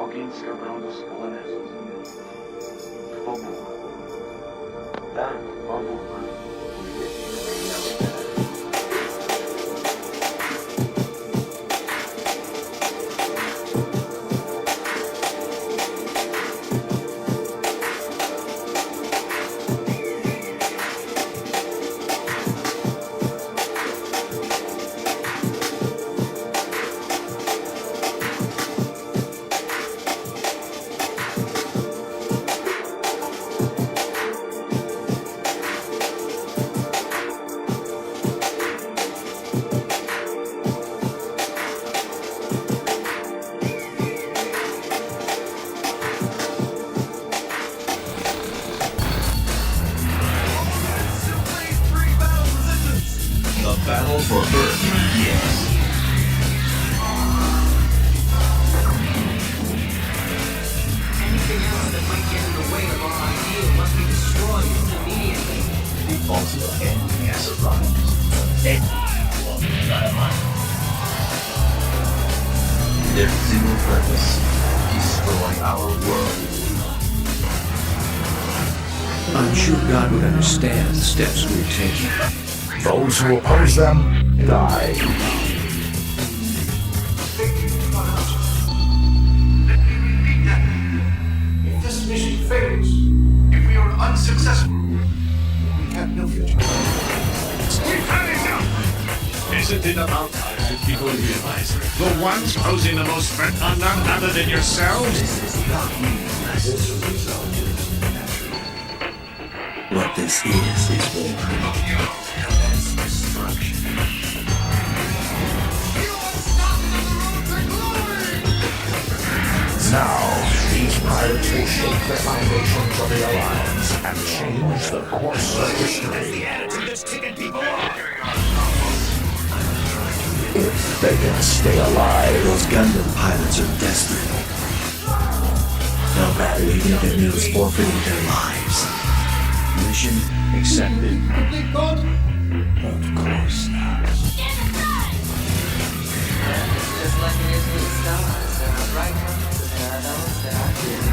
ogień srebrno doskonale. Pobuch. Tak, pobuch. Battle for Earth, yes. Anything else that might get in the way of our ideal must be destroyed immediately. The ultimate enemy has arrived. Their single purpose, destroy our world. I'm sure God would understand the steps we're taking. Those who oppose them, die. If this mission fails, if we are unsuccessful, we have no future. We've had enough! Isn't it about time that people realize the ones posing the most threat are none other than yourselves? This is not me. This result is natural. What this is war. Commence destruction. Now, these pirates will shake the foundations of the Alliance and change the course of history. If they can stay alive, Those Gundam pilots are desperate. No matter, even if it means forfeiting their lives. Mission accepted. Of course not. Just like it is with the stars, there are bright ones and there are those that are dim.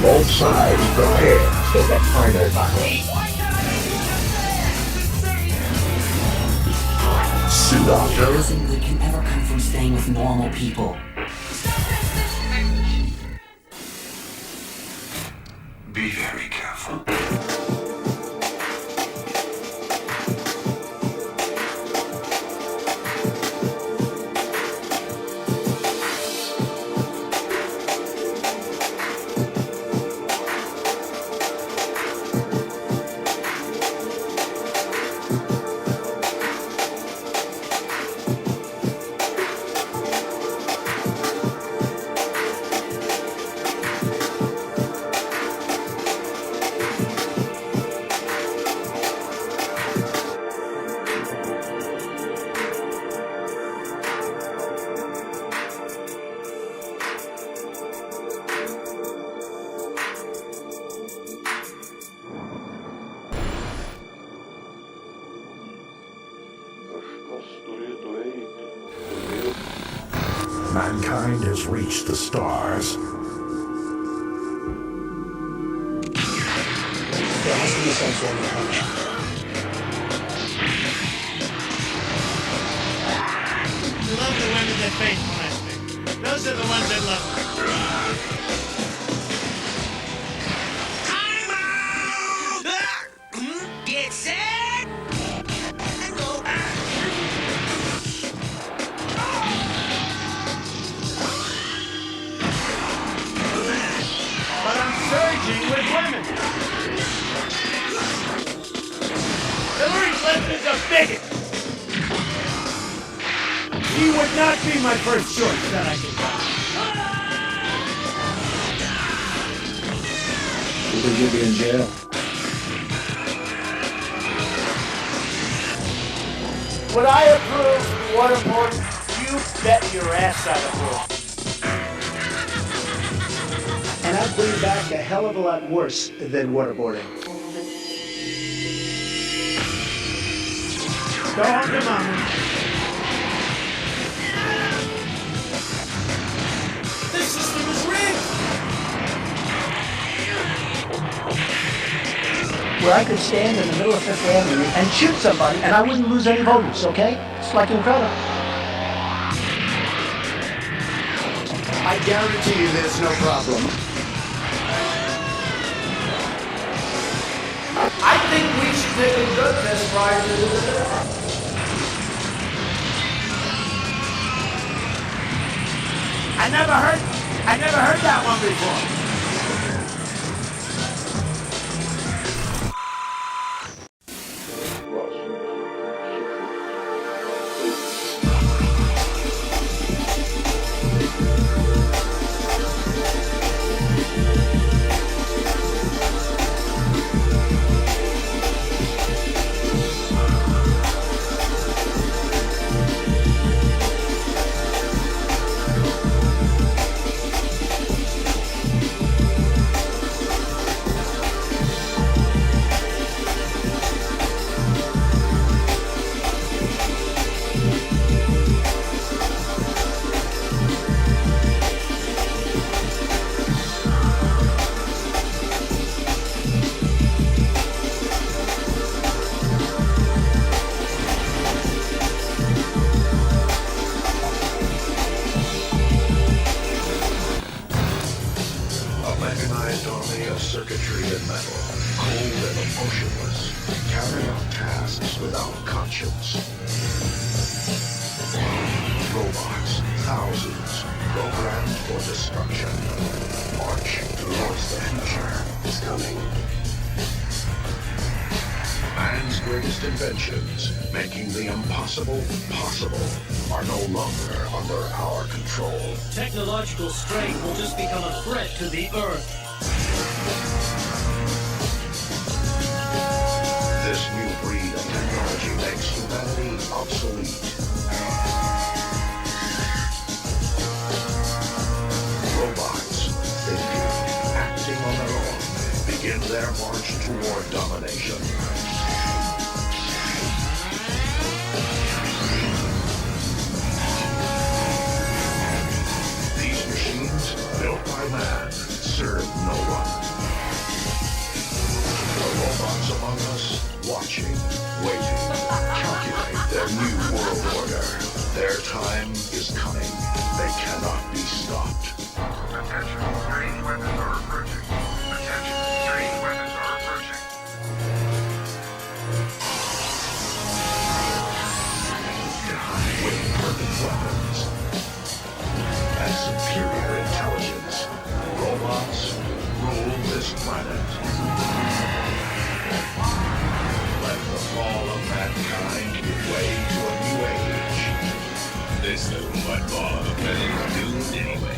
both sides prepare for the final battle. Suit up. Nothing good can ever come from staying with normal people. Be very careful. Mankind has reached the stars. There must be some sort of connection. I love the women that face molesting. Those are the ones that love me. Time out! Get set! And go back! But I'm surging with women. Hillary Clinton's a bigot. He would not be my first choice, that I can tell. You think you'll be in jail? Would I approve waterboarding? You bet your ass I'd approve. And I'd bring back a hell of a lot worse than waterboarding. Go home to mama. This system is rigged! where I could stand in the middle of Fifth Avenue and shoot somebody and I wouldn't lose any voters, okay? It's like incredible. I guarantee you there's no problem. I think we should take a drug test prior to this. I never heard that one before. Mechanized army of circuitry and metal, cold and emotionless, carry out tasks without conscience. Robots, thousands, programmed for destruction, march towards the future is coming. Man's greatest inventions, making the impossible possible, are no longer under our control. Technological strength will just become a threat to the Earth. This new breed of technology makes humanity obsolete. Robots, thinking, acting on their own, begin their march toward domination. These machines, built by man, serve no one. The robots among us, watching, waiting, calculate their new world order. Their time is coming. They cannot be stopped. Attention, strange weapons are approaching. Attention, strange weapons are approaching. With perfect weapons and superior intelligence, robots rule this planet. Let the fall of mankind give way to a new age. This little mudball of a planet is doomed anyway.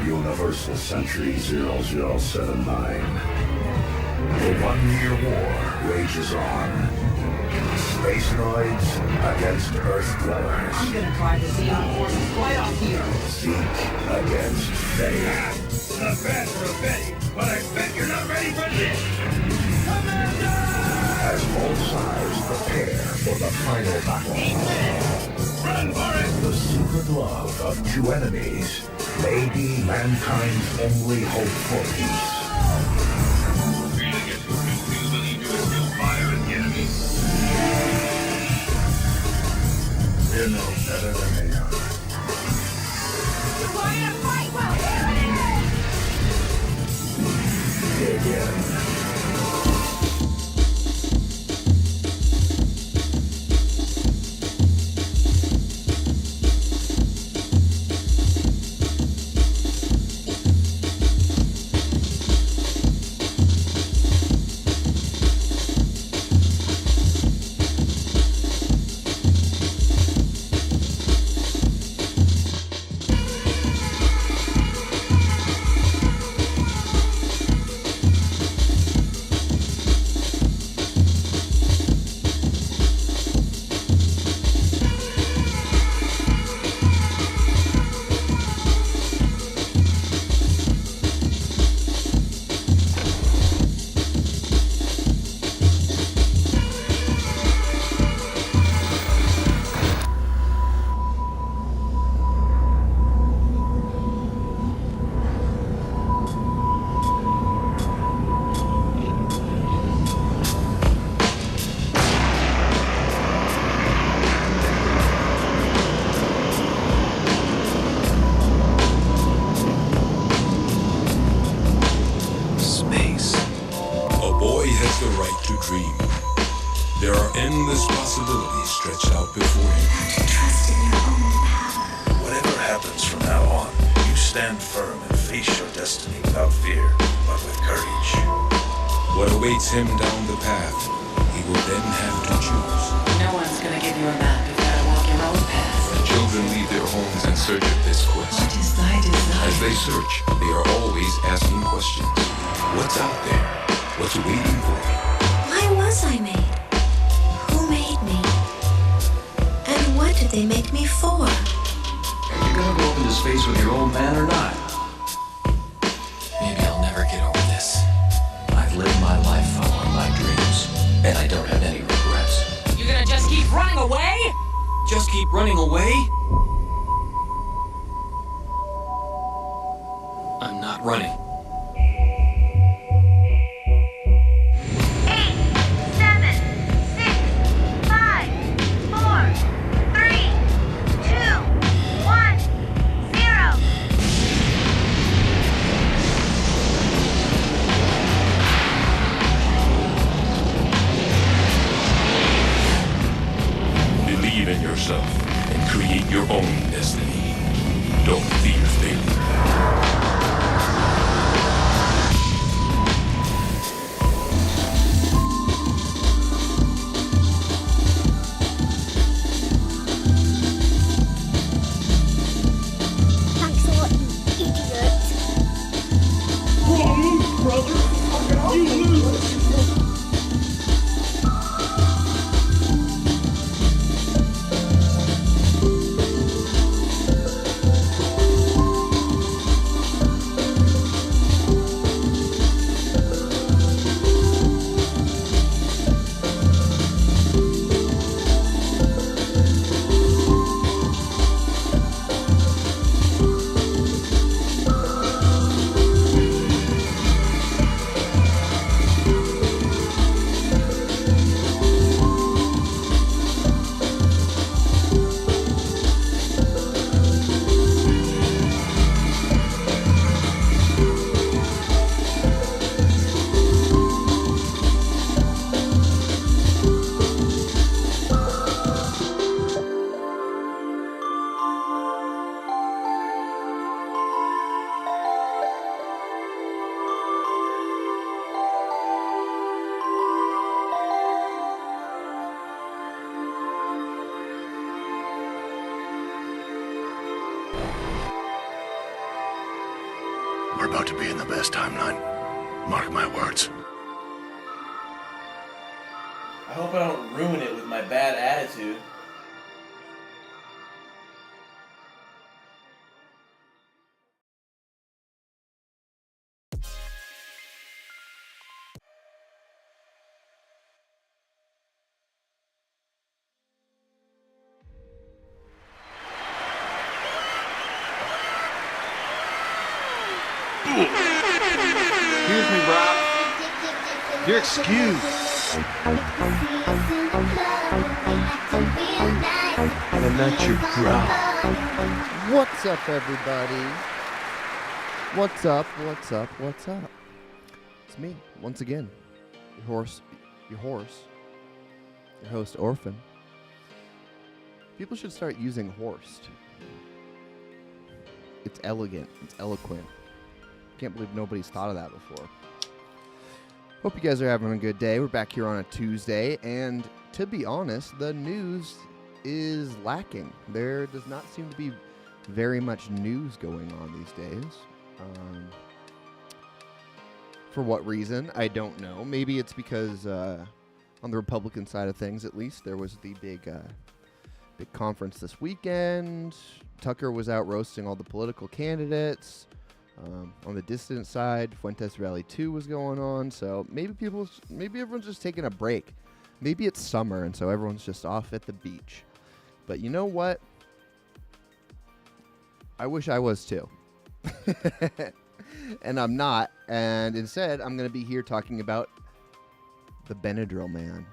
Universal Century 0079. The 1-year war rages on. Spacenoids against Earth dwellers. I'm gonna drive the Xeon forces right off here. Zeke against Faye. Not bad for a Betty, but I bet you're not ready for this. As both sides prepare for the final battle. Run for it! The secret love of two enemies may be mankind's only hope for peace. Feeling it? Do you believe you are still fire at the enemy? They're no better than they are. You want to fight? Well, Again. to dream. There are endless possibilities stretched out before you. Trust in your own power. Whatever happens from now on, you stand firm and face your destiny without fear, but with courage. What awaits him down the path, he will then have to choose. No one's gonna give you a map. You've gotta walk your own path. The children leave their homes in search of this quest. What is thy desire? As they search, they are always asking questions. What's out there? What's waiting for me? Why was I made? Who made me? And what did they make me for? Are you gonna go up into space with your old man or not? Maybe I'll never get over this. I've lived my life following my dreams, and I don't have any regrets. You're gonna just keep running away? Just keep running away? I'm not running. 8, 7, 6, 5, 4, 3, 2, 1, 0. Believe in yourself and create your own destiny. Don't fear failure. Thanks a lot, you idiot. We're about to be in the best timeline. Mark my words. I hope I don't ruin it with my bad attitude. Excuse me, bro. You're excused. And that's your bro. What's up, everybody? What's up? What's up? What's up? It's me, once again. Your host, Orphan. People should start using horsed. It's elegant. It's eloquent. Can't believe nobody's thought of that before. Hope you guys are having a good day. We're back here on a Tuesday, and to be honest, the news is lacking. There does not seem to be very much news going on these days. For what reason, I don't know. Maybe it's because on the Republican side of things, at least, there was the big conference this weekend. Tucker was out roasting all the political candidates. On the distant side, Fuentes Rally 2 was going on, so maybe everyone's just taking a break. Maybe it's summer, and so everyone's just off at the beach. But you know what? I wish I was too. And I'm not, and instead, I'm going to be here talking about the Benadryl man.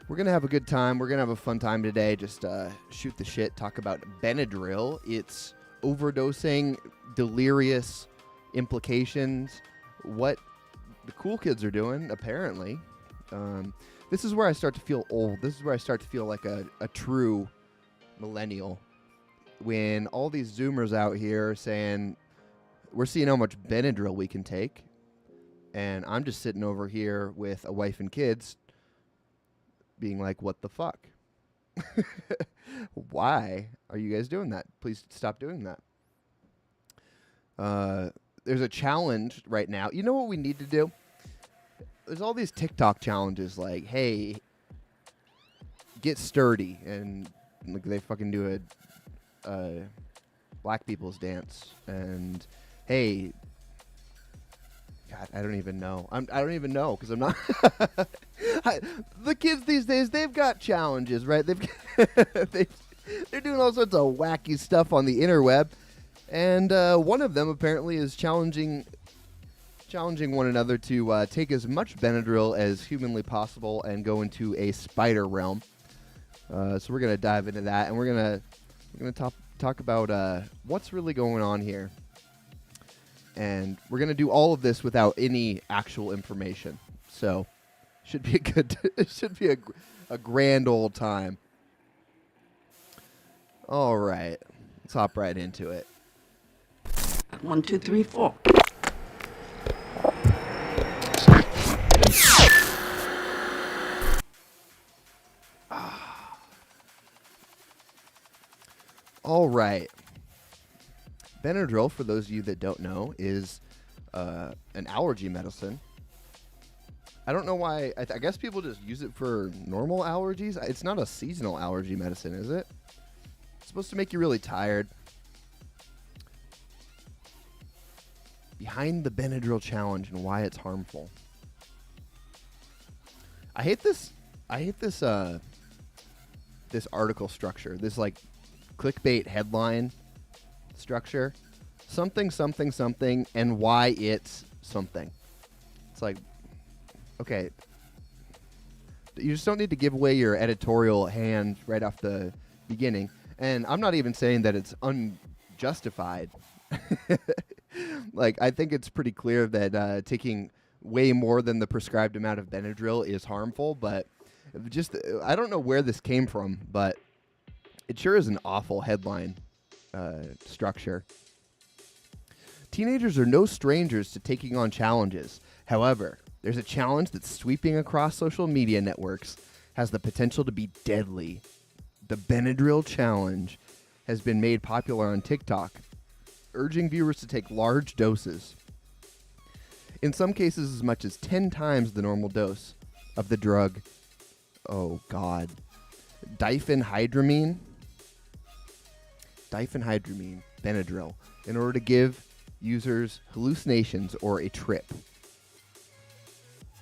We're going to have a good time. We're going to have a fun time today. Just shoot the shit, talk about Benadryl. It's overdosing, delirious implications, what the cool kids are doing, apparently. This is where I start to feel old. This is where I start to feel like a true millennial. When all these Zoomers out here are saying, we're seeing how much Benadryl we can take, and I'm just sitting over here with a wife and kids being like, what the fuck? Why are you guys doing that? Please stop doing that. There's a challenge right now. You know what we need to do? There's all these TikTok challenges like, hey, get sturdy, and like they fucking do a black people's dance, and hey, God, I don't even know. I don't even know because I'm not. The kids these days, they've got challenges, right? They're doing all sorts of wacky stuff on the interweb, and one of them apparently is challenging one another to take as much Benadryl as humanly possible and go into a spider realm. So we're gonna dive into that, and we're gonna talk about what's really going on here, and we're gonna do all of this without any actual information. So should be a grand old time. All right, let's hop right into it. 1, 2, 3, 4. All right. Benadryl, for those of you that don't know, is an allergy medicine. I don't know why. I guess people just use it for normal allergies. It's not a seasonal allergy medicine, is it? It's supposed to make you really tired. Behind the Benadryl challenge and why it's harmful. I hate this this article structure. This like clickbait headline structure. Something, something, something, and why it's something. It's like, okay, you just don't need to give away your editorial hand right off the beginning. And I'm not even saying that it's unjustified. Like, I think it's pretty clear that taking way more than the prescribed amount of Benadryl is harmful, but just, I don't know where this came from, but it sure is an awful headline structure. Teenagers are no strangers to taking on challenges. However, there's a challenge that's sweeping across social media networks, has the potential to be deadly. The Benadryl challenge has been made popular on TikTok, urging viewers to take large doses. In some cases, as much as 10 times the normal dose of the drug. Oh, God. Diphenhydramine, Benadryl, in order to give users hallucinations or a trip.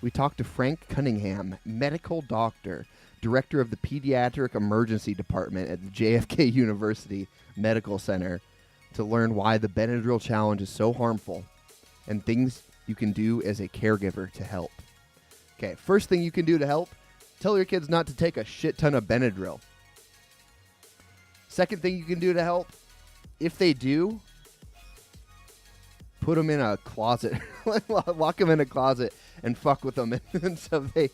We talked to Frank Cunningham, medical doctor, director of the Pediatric Emergency Department at the JFK University Medical Center, to learn why the Benadryl challenge is so harmful and things you can do as a caregiver to help. Okay, first thing you can do to help, tell your kids not to take a shit ton of Benadryl. Second thing you can do to help, if they do, put them in a closet. Lock them in a closet and fuck with them until they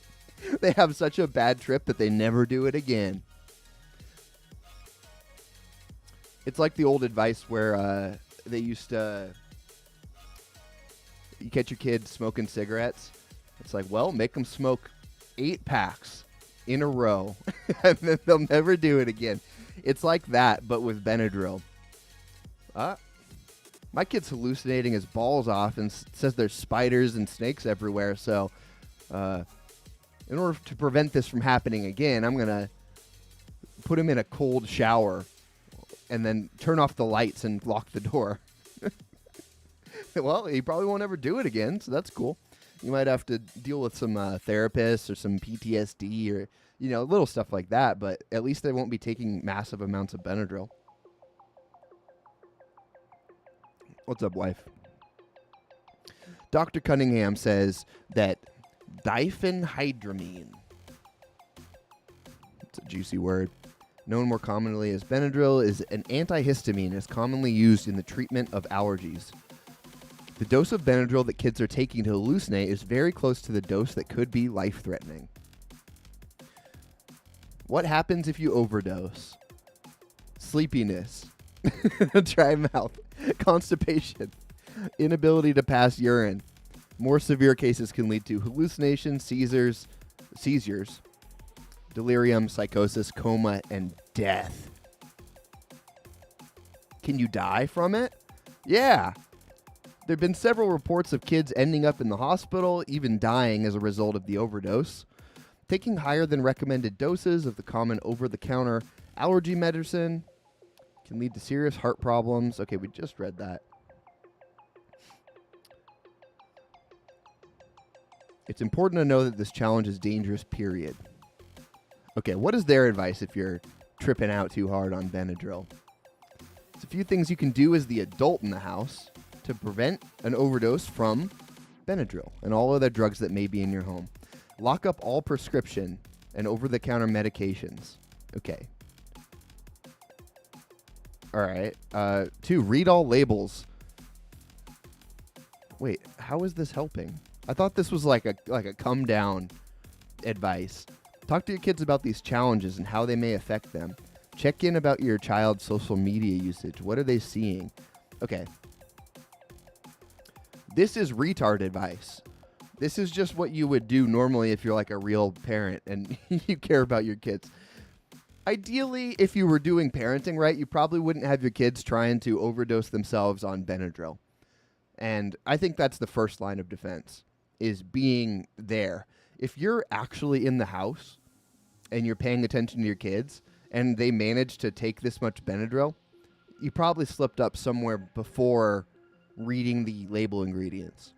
have such a bad trip that they never do it again. It's like the old advice where they used to, you catch your kids smoking cigarettes. It's like, well, make them smoke 8 packs in a row, and then they'll never do it again. It's like that, but with Benadryl. My kid's hallucinating his balls off and says there's spiders and snakes everywhere. So, in order to prevent this from happening again, I'm going to put him in a cold shower and then turn off the lights and lock the door. Well, he probably won't ever do it again, so that's cool. You might have to deal with some therapists or some PTSD or, little stuff like that, but at least they won't be taking massive amounts of Benadryl. What's up, wife? Dr. Cunningham says that diphenhydramine, it's a juicy word, known more commonly as Benadryl, is an antihistamine and is commonly used in the treatment of allergies. The dose of Benadryl that kids are taking to hallucinate is very close to the dose that could be life-threatening. What happens if you overdose? Sleepiness, dry mouth, constipation, inability to pass urine. More severe cases can lead to hallucinations, seizures, delirium, psychosis, coma, and death. Can you die from it? Yeah. There have been several reports of kids ending up in the hospital, even dying as a result of the overdose. Taking higher than recommended doses of the common over-the-counter allergy medicine can lead to serious heart problems. Okay, we just read that. It's important to know that this challenge is dangerous, period. Okay, what is their advice if you're tripping out too hard on Benadryl? There's a few things you can do as the adult in the house to prevent an overdose from Benadryl and all other drugs that may be in your home. Lock up all prescription and over-the-counter medications. Okay. All right. 2, read all labels. Wait, how is this helping? I thought this was like a come down advice. Talk to your kids about these challenges and how they may affect them. Check in about your child's social media usage. What are they seeing? Okay. This is retard advice. This is just what you would do normally if you're like a real parent and you care about your kids. Ideally, if you were doing parenting right, you probably wouldn't have your kids trying to overdose themselves on Benadryl. And I think that's the first line of defense, is being there. If you're actually in the house and you're paying attention to your kids and they manage to take this much Benadryl, you probably slipped up somewhere before reading the label ingredients.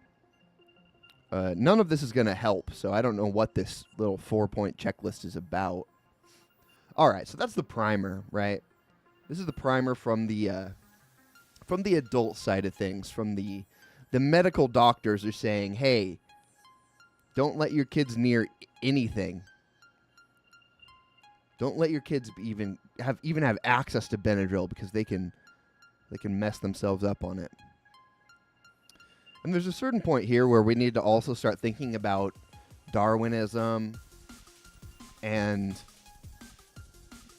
None of this is going to help, so I don't know what this little 4-point checklist is about. All right, so that's the primer, right? This is the primer from the adult side of things. From the medical doctors are saying, hey, don't let your kids near anything. Don't let your kids even have access to Benadryl because they can mess themselves up on it. And there's a certain point here where we need to also start thinking about Darwinism and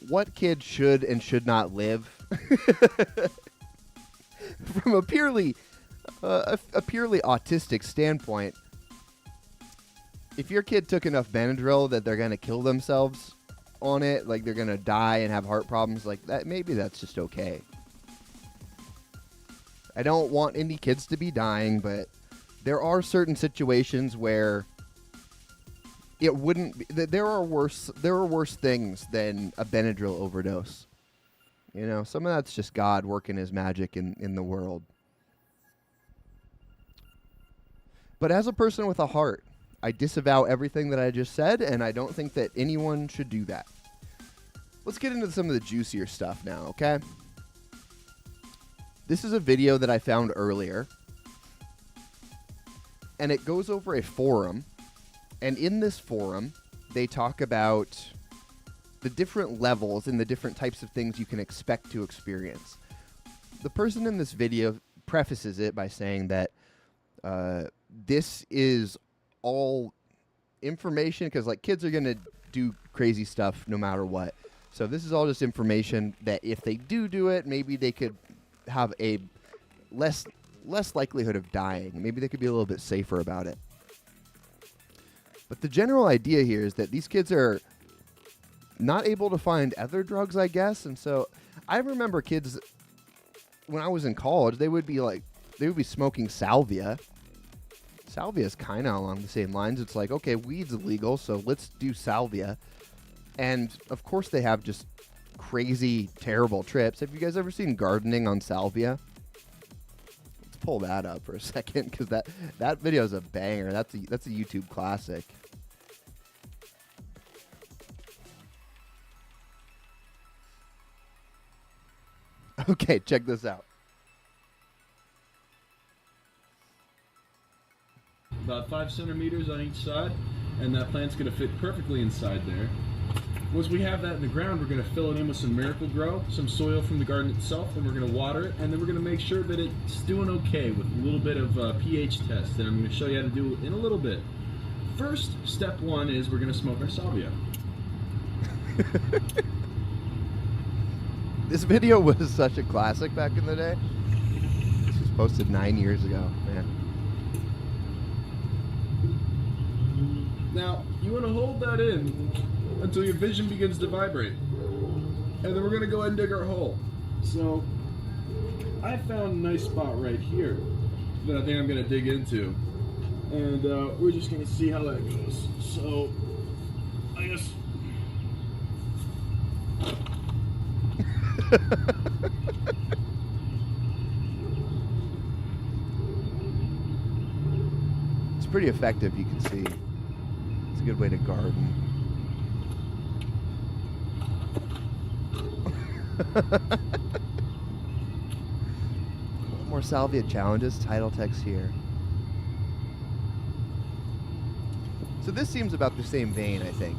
what kids should and should not live. From a purely autistic standpoint, if your kid took enough Benadryl that they're going to kill themselves on it, like they're going to die and have heart problems like that, maybe that's just okay. I don't want any kids to be dying, but there are certain situations where it wouldn't be, there are worse things than a Benadryl overdose. You know, some of that's just God working his magic in the world. But as a person with a heart, I disavow everything that I just said, and I don't think that anyone should do that. Let's get into some of the juicier stuff now, okay? This is a video that I found earlier, and it goes over a forum, and in this forum, they talk about the different levels and the different types of things you can expect to experience. The person in this video prefaces it by saying that this is all information, because like kids are going to do crazy stuff no matter what. So this is all just information that if they do it, maybe they could have a less likelihood of dying. Maybe they could be a little bit safer about it. But the general idea here is that these kids are not able to find other drugs, I guess. And so I remember kids when I was in college, they would be smoking salvia. Salvia is kind of along the same lines. It's like, okay, weed's illegal, so let's do salvia. And of course they have just crazy, terrible trips. Have you guys ever seen gardening on salvia? Let's pull that up for a second, because that video is a banger. That's a YouTube classic. Okay, check this out. About 5 centimeters on each side, and that plant's going to fit perfectly inside there. Once we have that in the ground, we're going to fill it in with some Miracle Grow, some soil from the garden itself, and we're going to water it, and then we're going to make sure that it's doing okay with a little bit of pH test that I'm going to show you how to do in a little bit. First, step one is we're going to smoke our salvia. This video was such a classic back in the day. This was posted 9 years ago, man. Now, you want to hold that in until your vision begins to vibrate. And then we're going to go ahead and dig our hole. So, I found a nice spot right here that I think I'm going to dig into. And we're just going to see how that goes. So, I guess... It's pretty effective, you can see. It's a good way to garden. More salvia challenges, title text here. So this seems about the same vein, I think.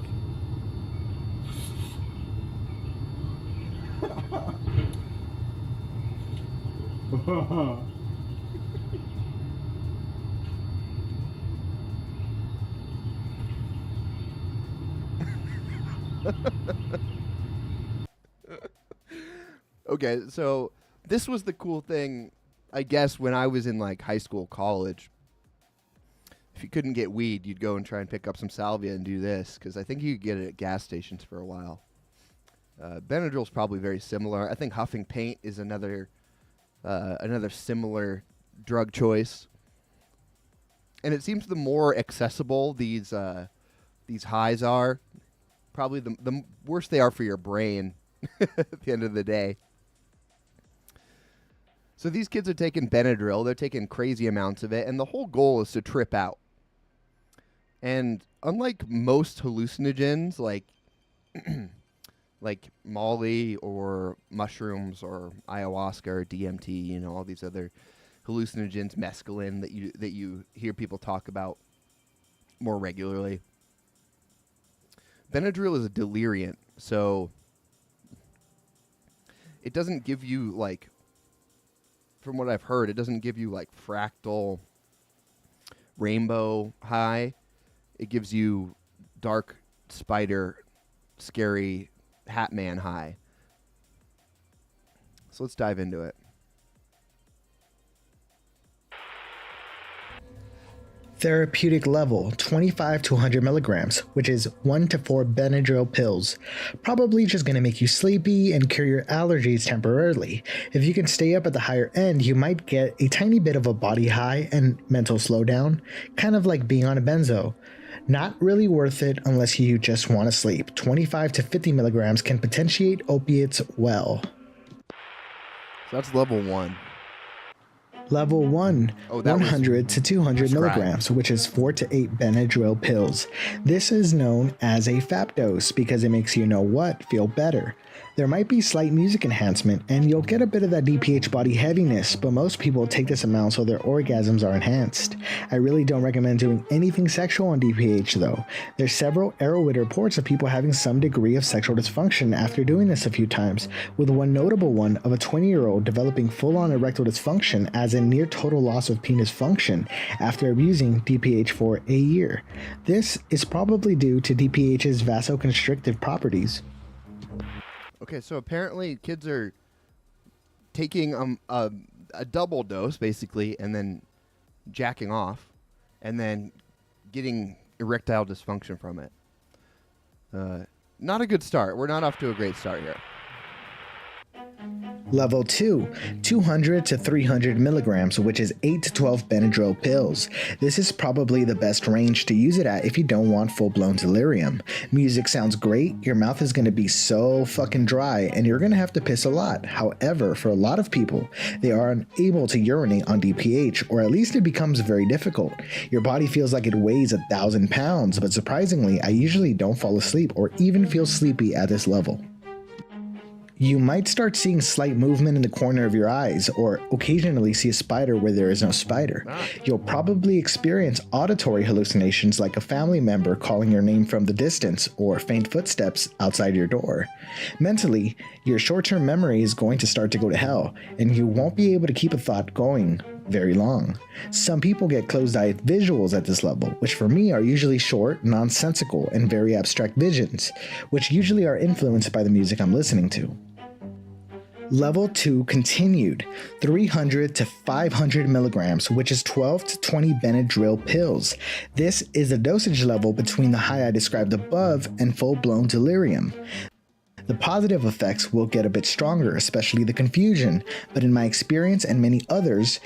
Okay, so this was the cool thing, I guess, when I was in like high school, college. If you couldn't get weed, you'd go and try and pick up some salvia and do this, because I think you could get it at gas stations for a while. Benadryl's probably very similar. I think huffing paint is another similar drug choice. And it seems the more accessible these highs are, probably the worse they are for your brain at the end of the day. So these kids are taking Benadryl. They're taking crazy amounts of it, and the whole goal is to trip out. And unlike most hallucinogens, like like Molly or mushrooms or ayahuasca or DMT, you know, all these other hallucinogens, mescaline that you hear people talk about more regularly. Benadryl is a deliriant, so it doesn't give you, like, from what I've heard, it doesn't give you like fractal rainbow high. It gives you dark spider, scary hat man high. So let's dive into it. Therapeutic level 25 to 100 milligrams, which is 1 to 4 Benadryl pills. Probably just going to make you sleepy and cure your allergies temporarily. If you can stay up at the higher end, you might get a tiny bit of a body high and mental slowdown, kind of like being on a benzo. Not really worth it unless you just want to sleep. 25 to 50 milligrams can potentiate opiates well. So that's level 1. Level 1, 100 to 200 milligrams, which is 4 to 8 Benadryl pills. This is known as a FAP dose because it makes you know what? Feel better. There might be slight music enhancement, and you'll get a bit of that DPH body heaviness, but most people take this amount so their orgasms are enhanced. I really don't recommend doing anything sexual on DPH though. There's several Arrowhead reports of people having some degree of sexual dysfunction after doing this a few times, with one notable one of a 20-year-old developing full-on erectile dysfunction as in near total loss of penis function after abusing DPH for a year. This is probably due to DPH's vasoconstrictive properties. Okay, so apparently kids are taking a double dose, basically, and then jacking off, and then getting erectile dysfunction from it. Not a good start. We're not off to a great start here. Level 2, 200 to 300 milligrams, which is 8 to 12 Benadryl pills. This is probably the best range to use it at if you don't want full-blown delirium. Music sounds great, your mouth is going to be so fucking dry, and you're going to have to piss a lot. However, for a lot of people, they are unable to urinate on DPH, or at least it becomes very difficult. Your body feels like it weighs 1,000 pounds, but surprisingly, I usually don't fall asleep or even feel sleepy at this level. You might start seeing slight movement in the corner of your eyes, or occasionally see a spider where there is no spider. You'll probably experience auditory hallucinations like a family member calling your name from the distance, or faint footsteps outside your door. Mentally, your short-term memory is going to start to go to hell, and you won't be able to keep a thought going very long. Some people get closed-eye visuals at this level, which for me are usually short, nonsensical, and very abstract visions, which usually are influenced by the music I'm listening to. Level 2 continued, 300 to 500 milligrams, which is 12 to 20 Benadryl pills. This is the dosage level between the high I described above and full-blown delirium. The positive effects will get a bit stronger, especially the confusion, but in my experience and many others,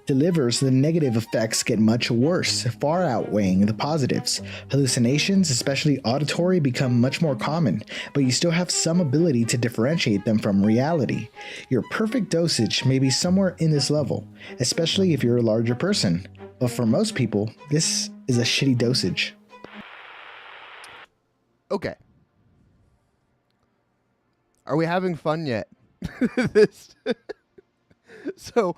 the negative effects get much worse, far outweighing the positives. Hallucinations, especially auditory, become much more common, but you still have some ability to differentiate them from reality. Your perfect dosage may be somewhere in this level, especially if you're a larger person, but for most people, this is a shitty dosage. Okay. Are we having fun yet? This. So,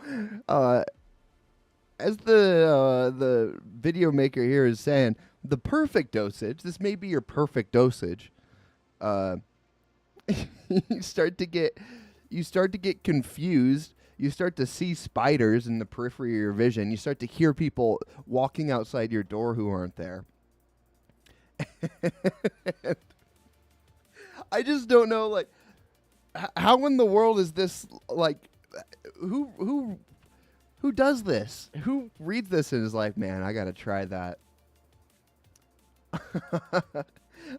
as the video maker here is saying, the perfect dosage. This may be your perfect dosage. You start to get confused. You start to see spiders in the periphery of your vision. You start to hear people walking outside your door who aren't there. I just don't know, like, how in the world is this, like, who does this? Who reads this and is like, man, I gotta try that.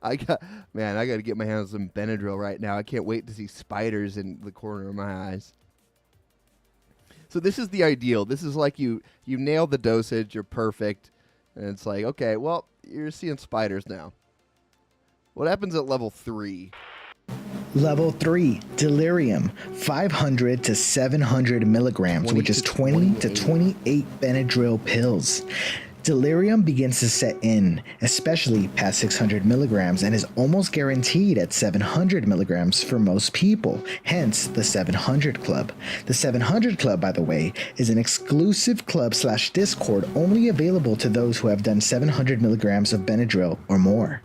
I gotta get my hands on some Benadryl right now. I can't wait to see spiders in the corner of my eyes. So this is the ideal. This is like you nail the dosage, you're perfect, and it's like, okay, well, you're seeing spiders now. What happens at level 3? Level 3, delirium, 500 to 700 milligrams, which is 20 to 28 Benadryl pills. Delirium begins to set in, especially past 600 milligrams, and is almost guaranteed at 700 milligrams for most people, hence the 700 Club. The 700 Club, by the way, is an exclusive club/Discord only available to those who have done 700 milligrams of Benadryl or more.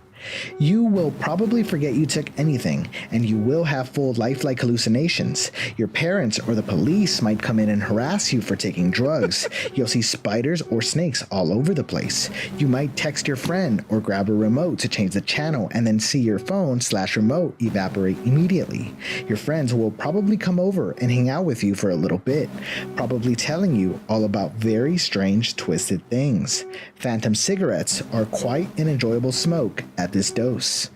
You will probably forget you took anything, and you will have full lifelike hallucinations. Your parents or the police might come in and harass you for taking drugs. You'll see spiders or snakes all over the place. You might text your friend or grab a remote to change the channel and then see your phone/remote evaporate immediately. Your friends will probably come over and hang out with you for a little bit, probably telling you all about very strange, twisted things. Phantom cigarettes are quite an enjoyable smoke at this dose.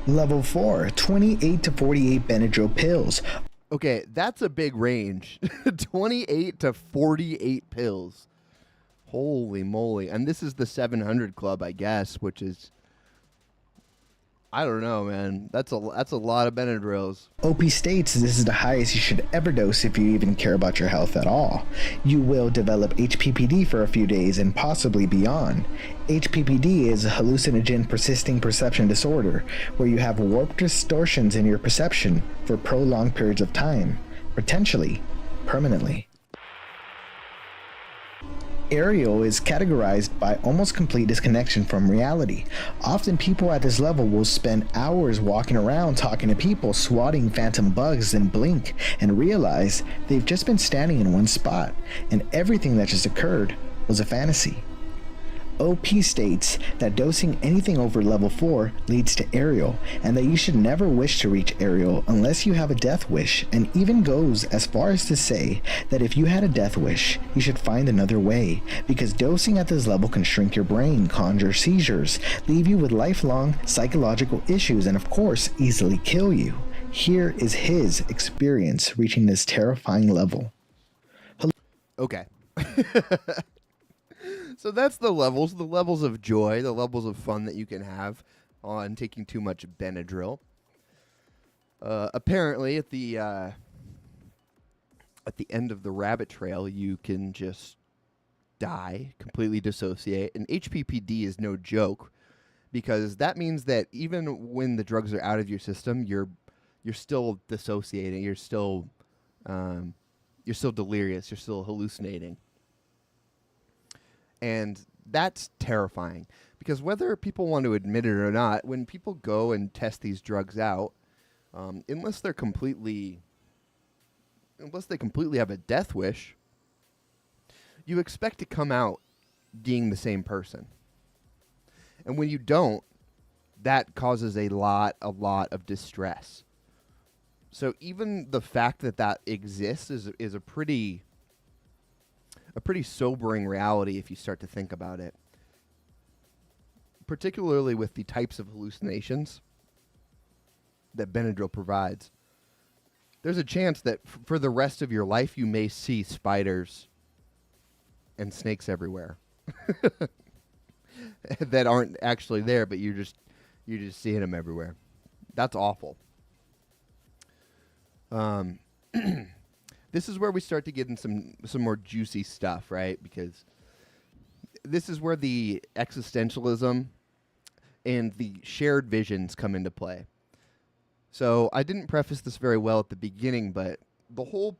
Level 4, 28 to 48 Benadryl pills. Okay, that's a big range. 28 to 48 pills. Holy moly. And this is the 700 Club, I guess, which is, I don't know, man. That's a lot of Benadryls. OP states this is the highest you should ever dose if you even care about your health at all. You will develop HPPD for a few days and possibly beyond. HPPD is a hallucinogen persisting perception disorder, where you have warped distortions in your perception for prolonged periods of time, potentially permanently. Aerial is categorized by almost complete disconnection from reality. Often people at this level will spend hours walking around talking to people, swatting phantom bugs, and blink and realize they've just been standing in one spot and everything that just occurred was a fantasy. OP states that dosing anything over level 4 leads to aerial, and that you should never wish to reach aerial unless you have a death wish, and even goes as far as to say that if you had a death wish, you should find another way, because dosing at this level can shrink your brain, conjure seizures, leave you with lifelong psychological issues, and of course, easily kill you. Here is his experience reaching this terrifying level. Okay. So that's the levels of joy, the levels of fun that you can have on taking too much Benadryl. Apparently, at the end of the rabbit trail, you can just die, completely dissociate. And HPPD is no joke, because that means that even when the drugs are out of your system, you're still dissociating. You're still delirious. You're still hallucinating. And that's terrifying because whether people want to admit it or not, when people go and test these drugs out, unless they completely have a death wish, you expect to come out being the same person. And when you don't, that causes a lot of distress. So even the fact that exists is a pretty sobering reality if you start to think about it. Particularly with the types of hallucinations that Benadryl provides. There's a chance that for the rest of your life you may see spiders and snakes everywhere that aren't actually there, but you're just seeing them everywhere. That's awful. This is where we start to get in some more juicy stuff, right? Because this is where the existentialism and the shared visions come into play. So I didn't preface this very well at the beginning, but the whole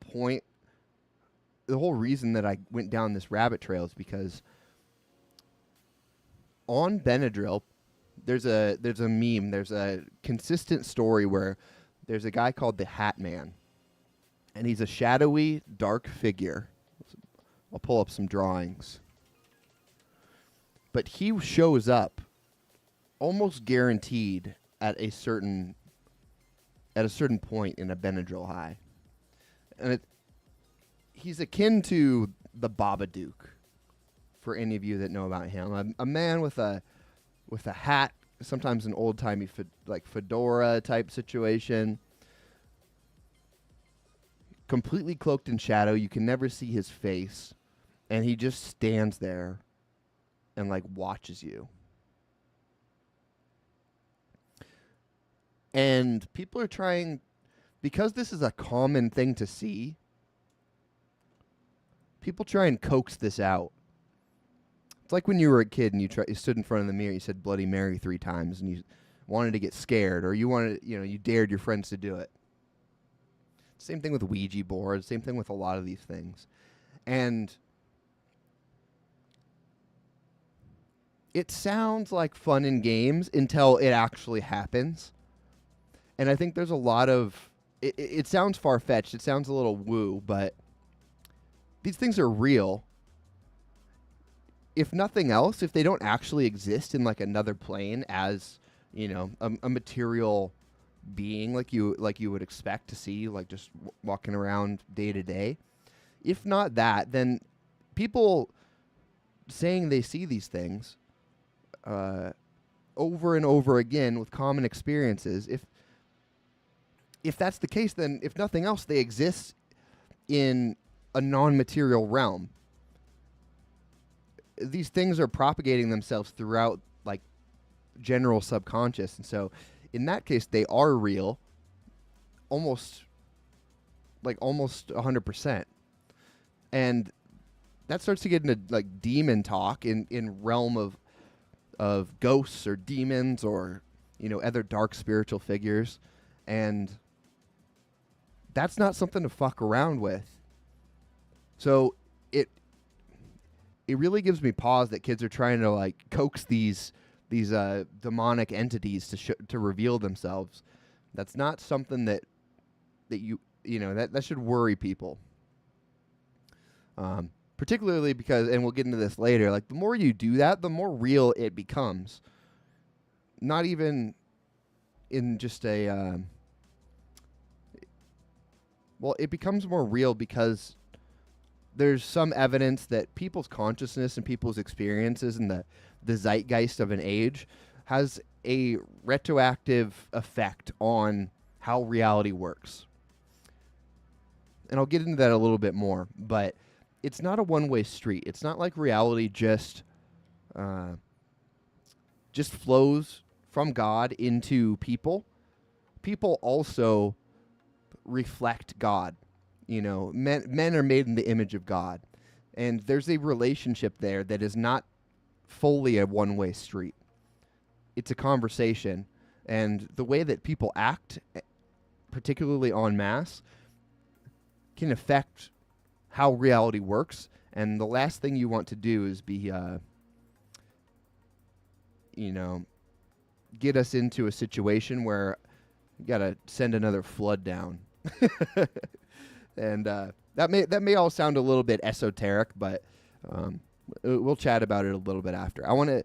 reason that I went down this rabbit trail is because on Benadryl, there's a meme, there's a consistent story where there's a guy called the Hat Man, and he's a shadowy, dark figure. I'll pull up some drawings. But he shows up almost guaranteed at a certain point in a Benadryl high. And he's akin to the Babadook, for any of you that know about him. A man with a hat, sometimes an old-timey fedora type situation. Completely cloaked in shadow. You can never see his face. And he just stands there and watches you. And people are trying, because this is a common thing to see, people try and coax this out. It's like when you were a kid and you stood in front of the mirror, you said Bloody Mary 3 times, and you wanted to get scared, or you dared your friends to do it. Same thing with Ouija boards, same thing with a lot of these things. And it sounds like fun and games until it actually happens. And I think there's a lot of... It sounds far-fetched. It sounds a little woo, but these things are real. If nothing else, if they don't actually exist in another plane as, a material being like you would expect to see, just walking around day to day. If not that, then people saying they see these things over and over again with common experiences, if that's the case, then if nothing else, they exist in a non-material realm. These things are propagating themselves throughout general subconscious, and so in that case they are real, almost 100%. And that starts to get into demon talk in realm of ghosts or demons or other dark spiritual figures, and that's not something to fuck around with. So it really gives me pause that kids are trying to coax these demonic entities to reveal themselves. That's not something that should worry people. Particularly because, and we'll get into this later, the more you do that, the more real it becomes. Not even in just a... it becomes more real because there's some evidence that people's consciousness and people's experiences and the zeitgeist of an age has a retroactive effect on how reality works. And I'll get into that a little bit more, but it's not a one-way street. It's not like reality just flows from God into people. People also reflect God. Men are made in the image of God. And there's a relationship there that is not fully a one-way street. it's a conversation, and the way that people act, particularly en masse, can affect how reality works. And the last thing you want to do is be, get us into a situation where you got to send another flood down. And that may all sound a little bit esoteric, but we'll chat about it a little bit after. I want to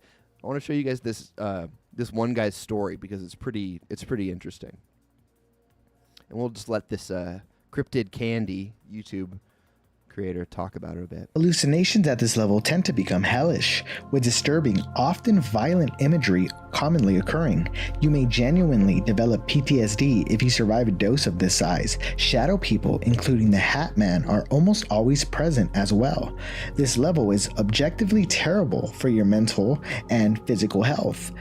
show you guys this one guy's story because it's pretty interesting. And we'll just let this Cryptid Candy YouTube creator talk about it a bit. Hallucinations at this level tend to become hellish, with disturbing, often violent imagery commonly occurring. You may genuinely develop PTSD if you survive a dose of this size. Shadow people, including the Hat Man, are almost always present as well. This level is objectively terrible for your mental and physical health.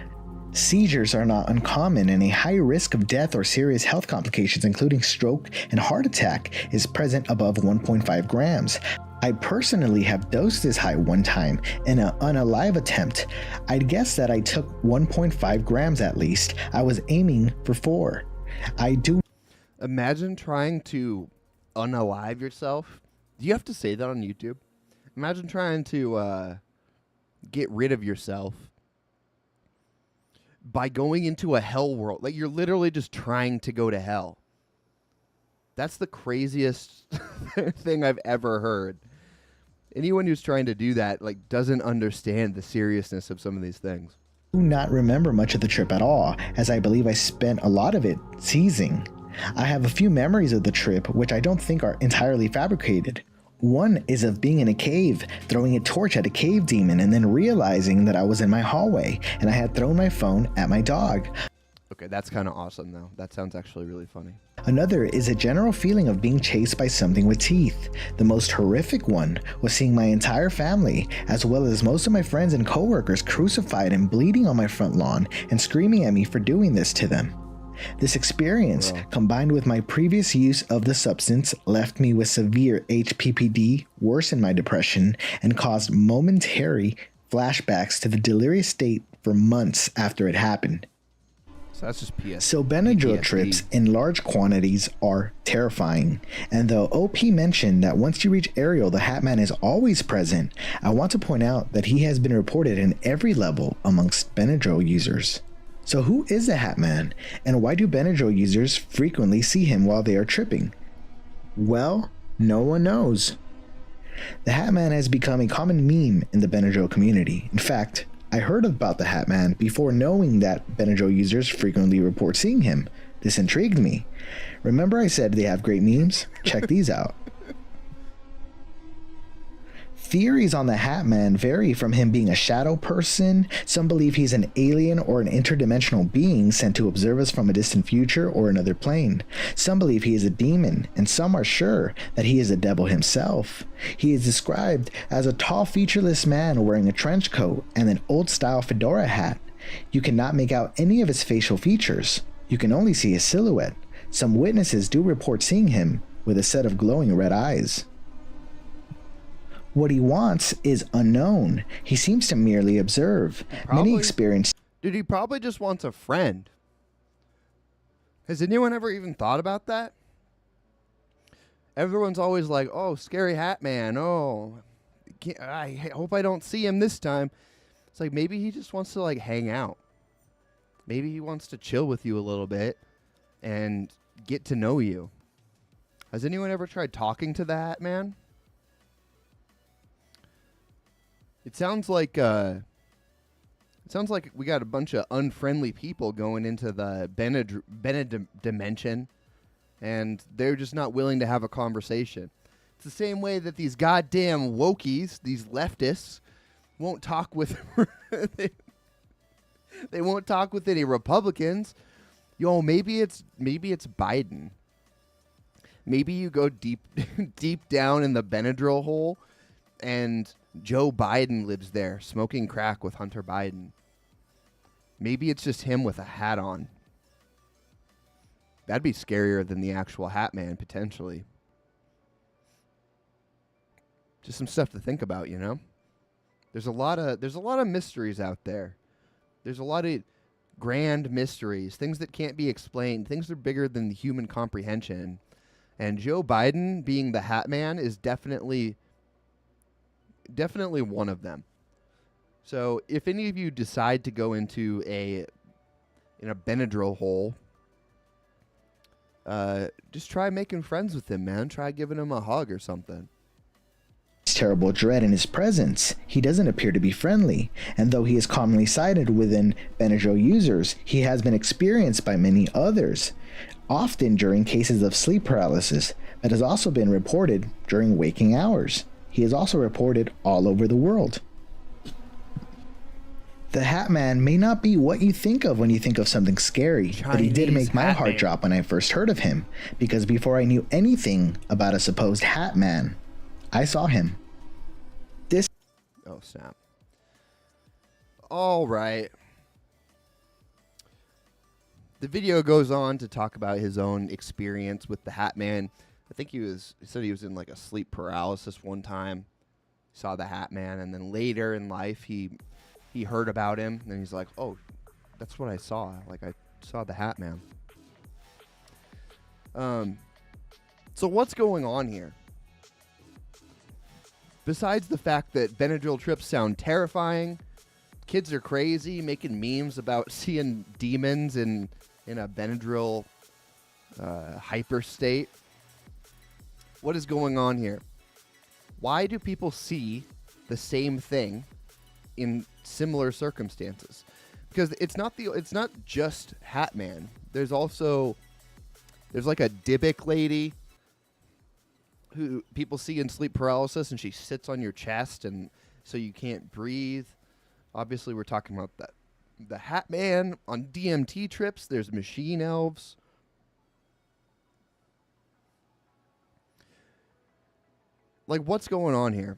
Seizures are not uncommon, and a high risk of death or serious health complications, including stroke and heart attack, is present above 1.5 grams. I personally have dosed this high one time in an unalive attempt. I'd guess that I took 1.5 grams at least. I was aiming for 4. I do. Imagine trying to unalive yourself. Do you have to say that on YouTube? Imagine trying to get rid of yourself by going into a hell world. Like, you're literally just trying to go to hell. That's the craziest thing I've ever heard. Anyone who's trying to do that, like, doesn't understand the seriousness of some of these things. Do not remember much of the trip at all, as I believe I spent a lot of it seizing. I have a few memories of the trip which I don't think are entirely fabricated. One is of being in a cave, throwing a torch at a cave demon, and then realizing that I was in my hallway and I had thrown my phone at my dog. Okay, that's kind of awesome, though. That sounds actually really funny. Another is a general feeling of being chased by something with teeth. The most horrific one was seeing my entire family, as well as most of my friends and coworkers, crucified and bleeding on my front lawn and screaming at me for doing this to them. This experience, combined with my previous use of the substance, left me with severe HPPD, worsened my depression, and caused momentary flashbacks to the delirious state for months after it happened. So that's just PS. So Benadryl PTSD. trips in large quantities are terrifying. And though OP mentioned that once you reach Ariel, the Hat Man is always present, I want to point out that he has been reported in every level amongst Benadryl users. So who is the Hat Man, and why do Benadryl users frequently see him while they are tripping? Well, no one knows. The Hat Man has become a common meme in the Benadryl community. In fact, I heard about the Hat Man before knowing that Benadryl users frequently report seeing him. This intrigued me. Remember I said they have great memes? Check these out. Theories on the Hat Man vary from him being a shadow person. Some believe he's an alien or an interdimensional being sent to observe us from a distant future or another plane. Some believe he is a demon, and some are sure that he is the devil himself. He is described as a tall, featureless man wearing a trench coat and an old-style fedora hat. You cannot make out any of his facial features. You can only see his silhouette. Some witnesses do report seeing him with a set of glowing red eyes. What he wants is unknown. He seems to merely observe. Many experience. Dude, he probably just wants a friend. Has anyone ever even thought about that? Everyone's always like, oh, scary Hat Man. Oh, I hope I don't see him this time. It's like maybe he just wants to like hang out. Maybe he wants to chill with you a little bit and get to know you. Has anyone ever tried talking to the Hat Man? It sounds like we got a bunch of unfriendly people going into the Benad dimension, and they're just not willing to have a conversation. It's the same way that these goddamn wokies, these leftists, won't talk with they won't talk with any Republicans. Yo, maybe it's Biden. Maybe you go deep down in the Benadryl hole, and Joe Biden lives there, smoking crack with Hunter Biden. Maybe it's just him with a hat on. That'd be scarier than the actual Hat Man, potentially. Just some stuff to think about, you know? There's a lot of mysteries out there. There's a lot of grand mysteries, things that can't be explained, things that are bigger than the human comprehension. And Joe Biden being the Hat Man is definitely one of them. So if any of you decide to go into a Benadryl hole, just try making friends with him, man. Try giving him a hug or something. Terrible dread in his presence. He doesn't appear to be friendly, and though he is commonly cited within Benadryl users, he has been experienced by many others, often during cases of sleep paralysis, but has also been reported during waking hours. He is also reported all over the world. The Hat Man may not be what you think of when you think of something scary, but he did make my heart drop when I first heard of him, because before I knew anything about a supposed Hat Man, I saw him. Oh, snap. All right. The video goes on to talk about his own experience with the Hat Man. I think he said he was in like a sleep paralysis one time. Saw the Hat Man, and then later in life he heard about him, and he's like, "Oh, that's what I saw. Like I saw the Hat Man." So what's going on here? Besides the fact that Benadryl trips sound terrifying, kids are crazy, making memes about seeing demons in a Benadryl hyper state. What is going on here? Why do people see the same thing in similar circumstances? Because it's not just Hat Man. There's like a Dybbuk lady who people see in sleep paralysis, and she sits on your chest, and so you can't breathe. Obviously, we're talking about the Hat Man on DMT trips. There's machine elves. Like, what's going on here?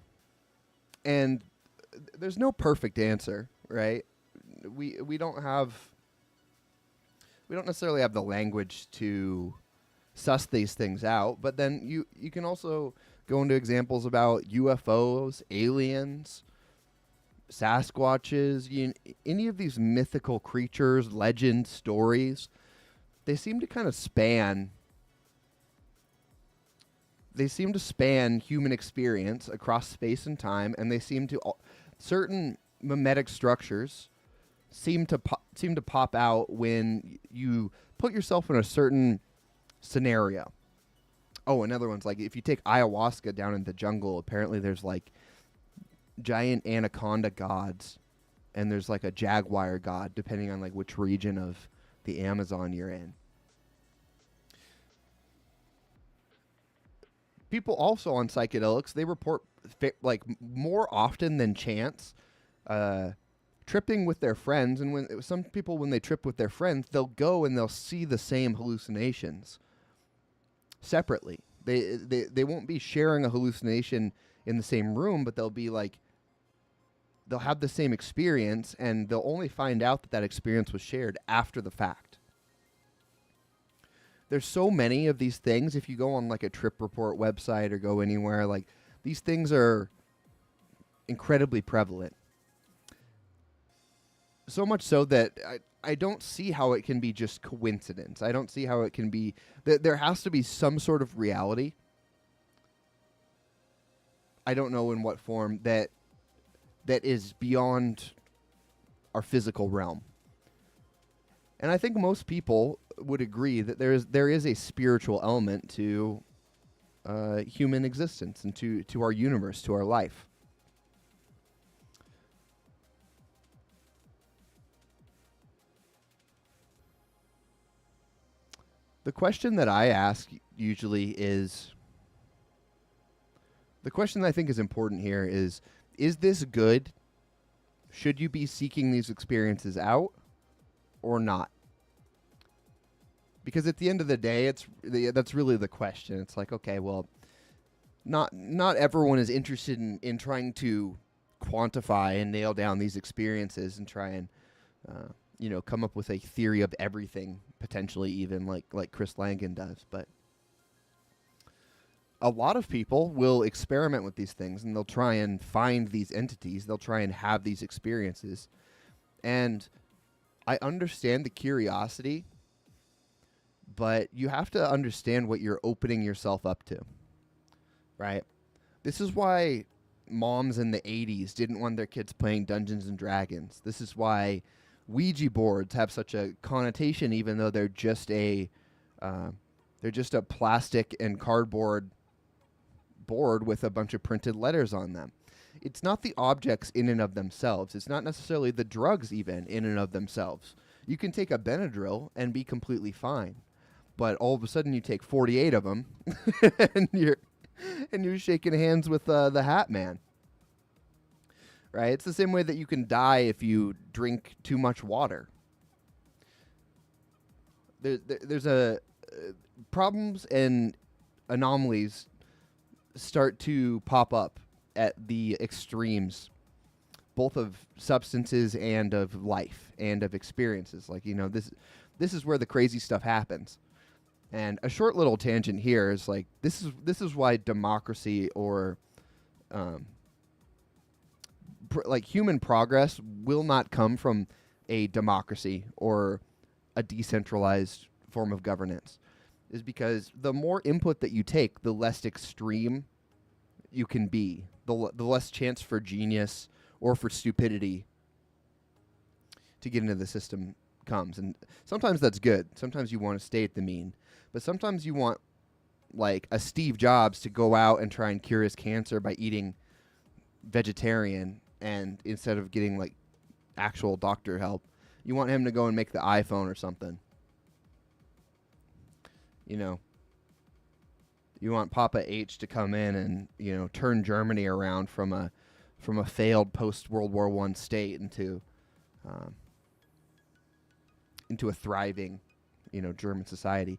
And there's no perfect answer, right? We don't necessarily have the language to suss these things out, but then you can also go into examples about UFOs, aliens, Sasquatches, any of these mythical creatures, legends, stories. They seem to kind of span human experience across space and time, and they seem to certain mimetic structures seem to pop out when you put yourself in a certain scenario. Oh, another one's like if you take ayahuasca down in the jungle, apparently there's like giant anaconda gods, and there's like a jaguar god, depending on like which region of the Amazon you're in. People also on psychedelics, they report like more often than chance tripping with their friends, and when some people, when they trip with their friends, they'll go and they'll see the same hallucinations separately. They won't be sharing a hallucination in the same room, but they'll have the same experience, and they'll only find out that experience was shared after the fact. There's so many of these things. If you go on like a trip report website or go anywhere, like these things are incredibly prevalent. So much so that I don't see how it can be just coincidence. I don't see how it can be that there has to be some sort of reality. I don't know in what form that is beyond our physical realm. And I think most people would agree that there is a spiritual element to human existence and to our universe, to our life. The question that I ask usually is, the question that I think is important here is this good? Should you be seeking these experiences out or not? Because at the end of the day, that's really the question. It's like, okay, well, not everyone is interested in trying to quantify and nail down these experiences and try and come up with a theory of everything, potentially even like Chris Langan does. But a lot of people will experiment with these things, and they'll try and find these entities. They'll try and have these experiences. And I understand the curiosity, but you have to understand what you're opening yourself up to, right? This is why moms in the 80s didn't want their kids playing Dungeons and Dragons. This is why Ouija boards have such a connotation, even though they're just a plastic and cardboard board with a bunch of printed letters on them. It's not the objects in and of themselves. It's not necessarily the drugs even in and of themselves. You can take a Benadryl and be completely fine, but all of a sudden you take 48 of them and you're shaking hands with the Hat Man. Right? It's the same way that you can die if you drink too much water. There's problems and anomalies start to pop up at the extremes, both of substances and of life and of experiences. Like, this is where the crazy stuff happens. And a short little tangent here is like, this is why democracy or human progress will not come from a democracy or a decentralized form of governance, is because the more input that you take, the less extreme you can be, the less chance for genius or for stupidity to get into the system comes. And sometimes that's good. Sometimes you want to stay at the mean, but sometimes you want, like, a Steve Jobs to go out and try and cure his cancer by eating vegetarian, and instead of getting, like, actual doctor help, you want him to go and make the iPhone or something. You want Papa H to come in and, turn Germany around from a failed post-World War I state into a thriving, German society.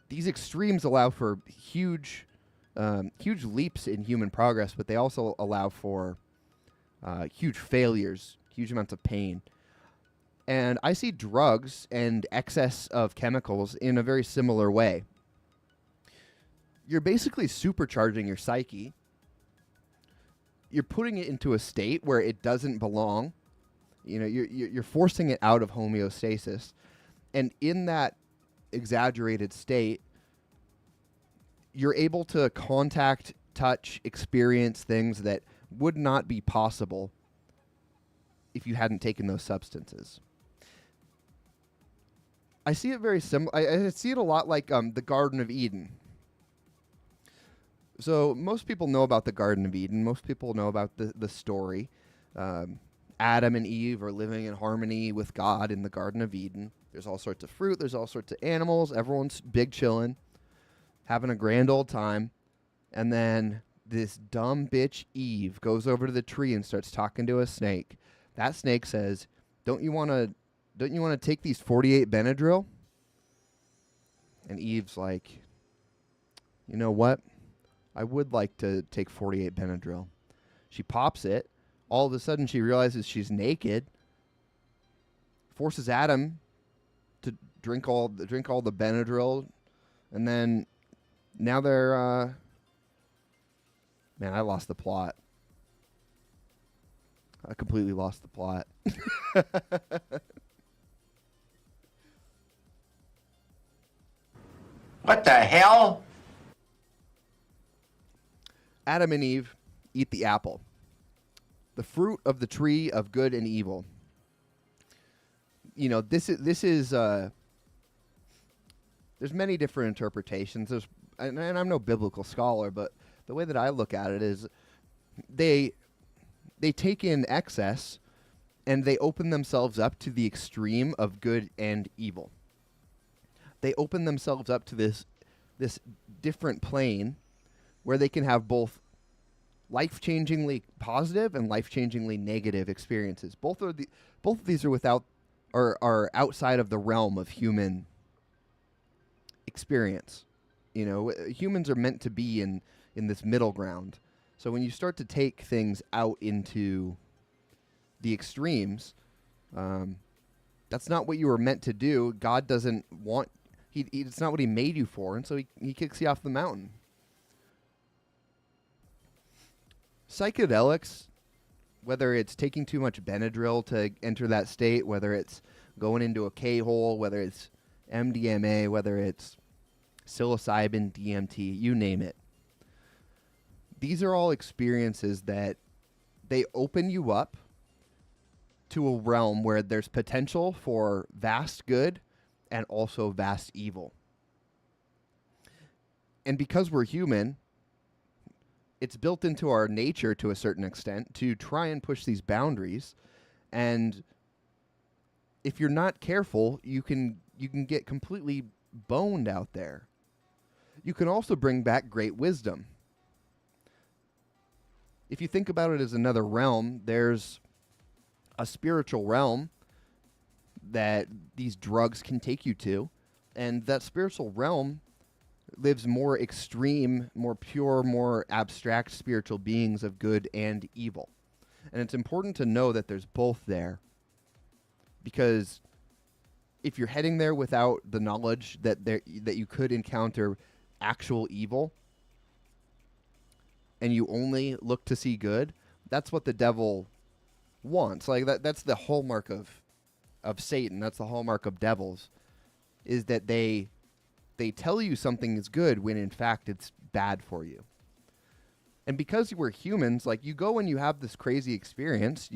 These extremes allow for huge leaps in human progress, but they also allow for huge failures, huge amounts of pain. And I see drugs and excess of chemicals in a very similar way. You're basically supercharging your psyche. You're putting it into a state where it doesn't belong. You're forcing it out of homeostasis. And in that exaggerated state, you're able to contact, touch, experience things that would not be possible if you hadn't taken those substances. I see it very similar. I see it a lot like the Garden of Eden. So most people know about the Garden of Eden. Most people know about the story. Adam and Eve are living in harmony with God in the Garden of Eden. There's all sorts of fruit. There's all sorts of animals. Everyone's big chillin', having a grand old time. And then this dumb bitch Eve goes over to the tree and starts talking to a snake. That snake says, Don't you want to take these 48 Benadryl? And Eve's like, you know what? I would like to take 48 Benadryl. She pops it. All of a sudden, she realizes she's naked. Forces Adam to drink all the Benadryl, and then now they're. Man, I lost the plot. I completely lost the plot. What the hell? Adam and Eve eat the apple, the fruit of the tree of good and evil. This is there's many different interpretations. And I'm no biblical scholar, but the way that I look at it is they take in excess and they open themselves up to the extreme of good and evil. They open themselves up to this different plane where they can have both life-changingly positive and life-changingly negative experiences. Both of these are outside of the realm of human experience. Humans are meant to be in this middle ground. So when you start to take things out into the extremes, that's not what you were meant to do. God doesn't want. It's not what He made you for, and so He kicks you off the mountain. Psychedelics Whether it's taking too much Benadryl to enter that state, whether it's going into a K-hole, whether it's MDMA, whether it's psilocybin, DMT, you name it. These are all experiences that they open you up to a realm where there's potential for vast good and also vast evil. And because we're human, it's built into our nature to a certain extent to try and push these boundaries. And if you're not careful, you can get completely boned out there. You can also bring back great wisdom. If you think about it as another realm, there's a spiritual realm that these drugs can take you to. And that spiritual realm lives more extreme, more pure, more abstract spiritual beings of good and evil. And it's important to know that there's both there. Because if you're heading there without the knowledge that you could encounter actual evil, and you only look to see good, that's what the devil wants. Like that's the hallmark of Satan. That's the hallmark of devils, is that they tell you something is good when in fact it's bad for you. And because we're humans, like you go and you have this crazy experience,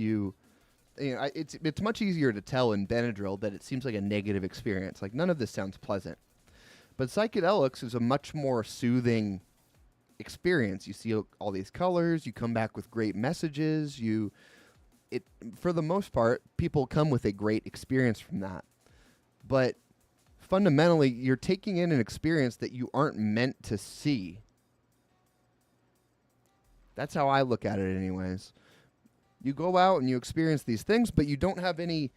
it's much easier to tell in Benadryl that it seems like a negative experience. Like none of this sounds pleasant. But psychedelics is a much more soothing experience. You see all these colors, you come back with great messages, for the most part, people come with a great experience from that. But fundamentally, you're taking in an experience that you aren't meant to see. That's how I look at it anyways. You go out and you experience these things, but you don't have any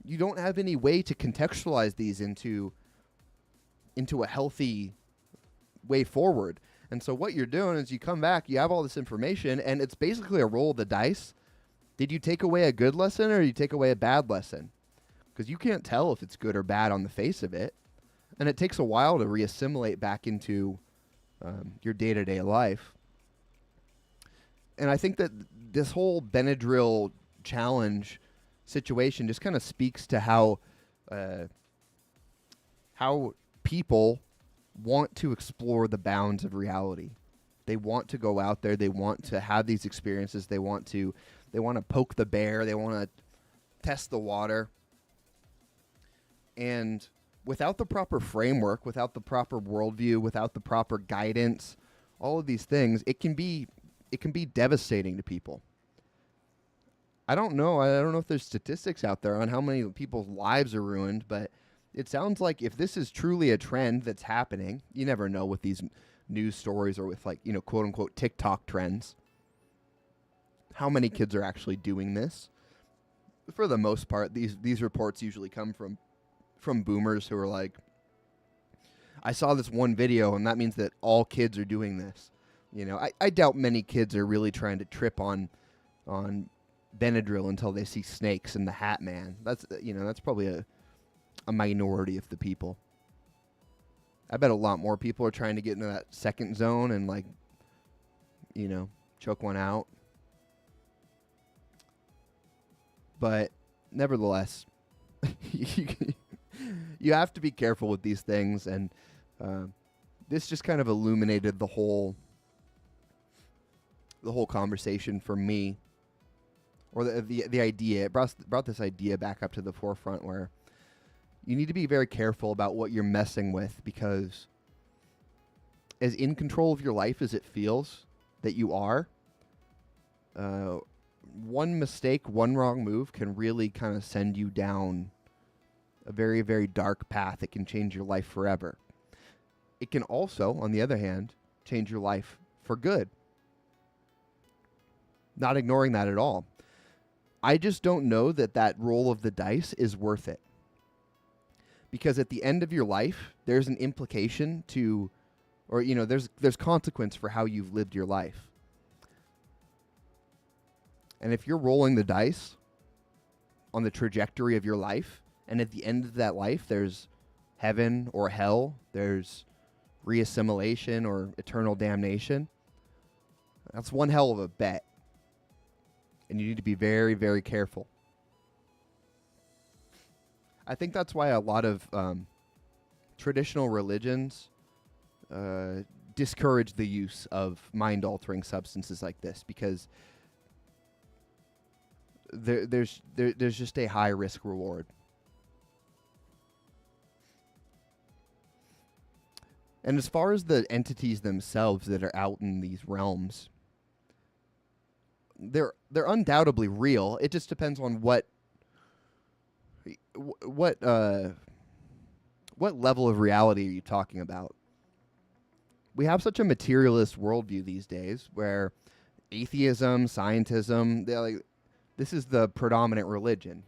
way to contextualize these into a healthy way forward. And so what you're doing is you come back, you have all this information, and it's basically a roll of the dice. Did you take away a good lesson or did you take away a bad lesson? Because you can't tell if it's good or bad on the face of it. And it takes a while to reassimilate back into your day-to-day life. And I think that this whole Benadryl challenge situation just kind of speaks to how people want to explore the bounds of reality. They want to go out there. They want to have these experiences. They want to poke the bear. They want to test the water. And without the proper framework, without the proper worldview, without the proper guidance, all of these things, it can be devastating to people. I don't know if there's statistics out there on how many people's lives are ruined, but it sounds like if this is truly a trend that's happening, you never know with these news stories or with quote unquote TikTok trends, how many kids are actually doing this. For the most part, these reports usually come from boomers who are like, I saw this one video and that means that all kids are doing this. I doubt many kids are really trying to trip on Benadryl until they see snakes in the Hat Man. That's probably a minority of the people. I bet a lot more people are trying to get into that second zone and choke one out. But nevertheless, you have to be careful with these things, and this just kind of illuminated the whole conversation for me, or the idea. It brought this idea back up to the forefront where you need to be very careful about what you're messing with, because as in control of your life as it feels that you are, one mistake, one wrong move can really kind of send you down a very, very dark path. It can change your life forever. It can also, on the other hand, change your life for good. Not ignoring that at all. I just don't know that roll of the dice is worth it. Because at the end of your life, there's an implication to, or there's consequence for how you've lived your life. And if you're rolling the dice on the trajectory of your life, and at the end of that life, there's heaven or hell, there's reassimilation or eternal damnation, that's one hell of a bet. And you need to be very, very careful. I think that's why a lot of traditional religions discourage the use of mind-altering substances like this, because there's just a high risk reward. And as far as the entities themselves that are out in these realms, they're undoubtedly real. It just depends on what level of reality are you talking about? We have such a materialist worldview these days, where atheism, scientism, this is the predominant religion.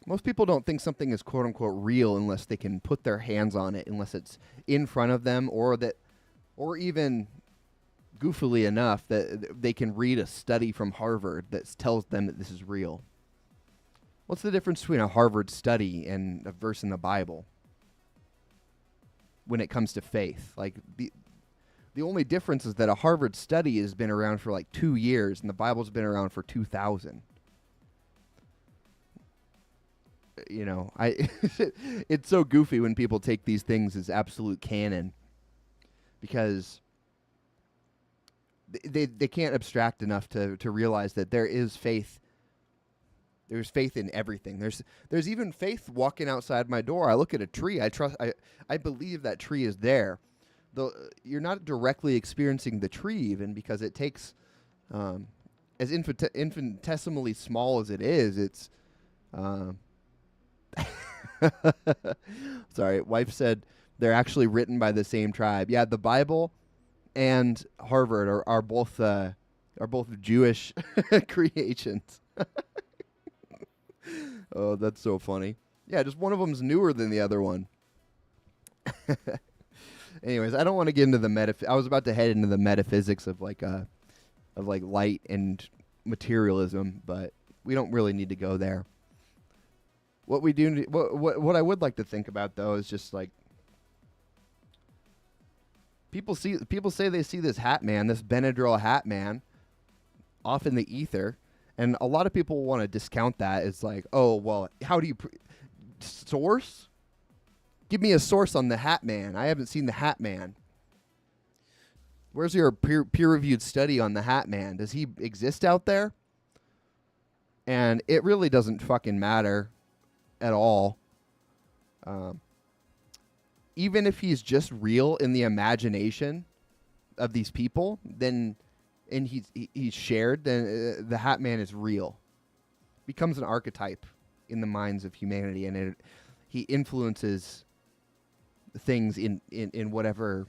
Most people don't think something is quote unquote real unless they can put their hands on it, unless it's in front of them, or even goofily enough that they can read a study from Harvard that tells them that this is real. What's the difference between a Harvard study and a verse in the Bible when it comes to faith? Like, the only difference is that a Harvard study has been around for like 2 years and the Bible's been around for 2,000. You know, it's so goofy when people take these things as absolute canon, because they can't abstract enough to realize that there is faith. There's faith in everything. There's even faith walking outside my door. I look at a tree. I believe that tree is there. Though you're not directly experiencing the tree, even, because it takes, as infinitesimally small as it is, it's. Sorry, wife said they're actually written by the same tribe. Yeah, the Bible and Harvard are both Jewish creations. Oh, that's so funny. Yeah, just one of them's newer than the other one. Anyways, I don't want to get into the I was about to head into the metaphysics of like light and materialism, but we don't really need to go there. What we do, what I would like to think about though is just like, people say they see this hat man, this Benadryl hat man, off in the ether, and a lot of people want to discount that. It's like, oh well, how do you source? Give me a source on the hat man. I haven't seen the hat man. Where's your peer-reviewed study on the hat man? Does he exist out there? And it really doesn't fucking matter at all. Even if he's just real in the imagination of these people, then and he's shared, then the Hat Man is real. Becomes an archetype in the minds of humanity, and he influences things in whatever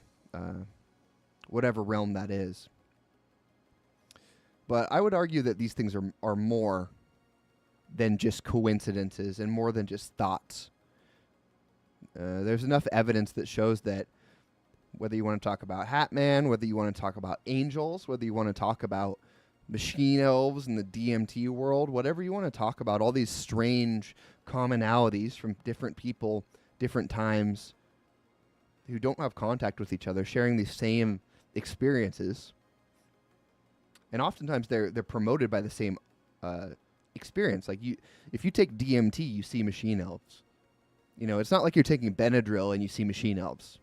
realm that is. But I would argue that these things are more than just coincidences and more than just thoughts. There's enough evidence that shows that whether you want to talk about Hat Man, whether you want to talk about angels, whether you want to talk about machine elves in the DMT world, whatever you want to talk about, all these strange commonalities from different people, different times, who don't have contact with each other, sharing these same experiences. And oftentimes they're promoted by the same experience. Like if you take DMT, you see machine elves. You know, it's not like you're taking Benadryl and you see machine elves.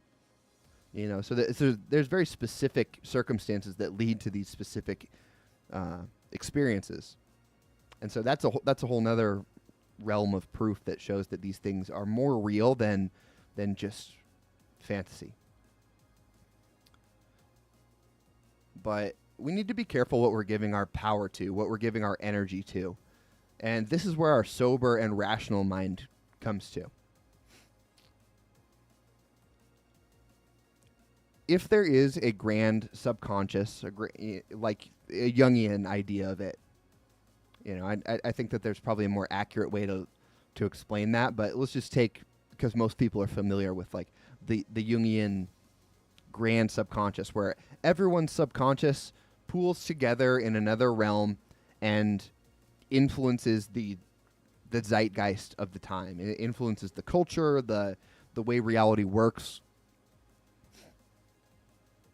You know, so there's very specific circumstances that lead to these specific experiences, and so that's a whole nother realm of proof that shows that these things are more real than just fantasy. But we need to be careful what we're giving our power to, what we're giving our energy to, and this is where our sober and rational mind comes to. If there is a grand subconscious, like a Jungian idea of it, you know, I think that there's probably a more accurate way to explain that. But let's just take, because most people are familiar with like the Jungian grand subconscious, where everyone's subconscious pools together in another realm and influences the zeitgeist of the time. It influences the culture, the way reality works.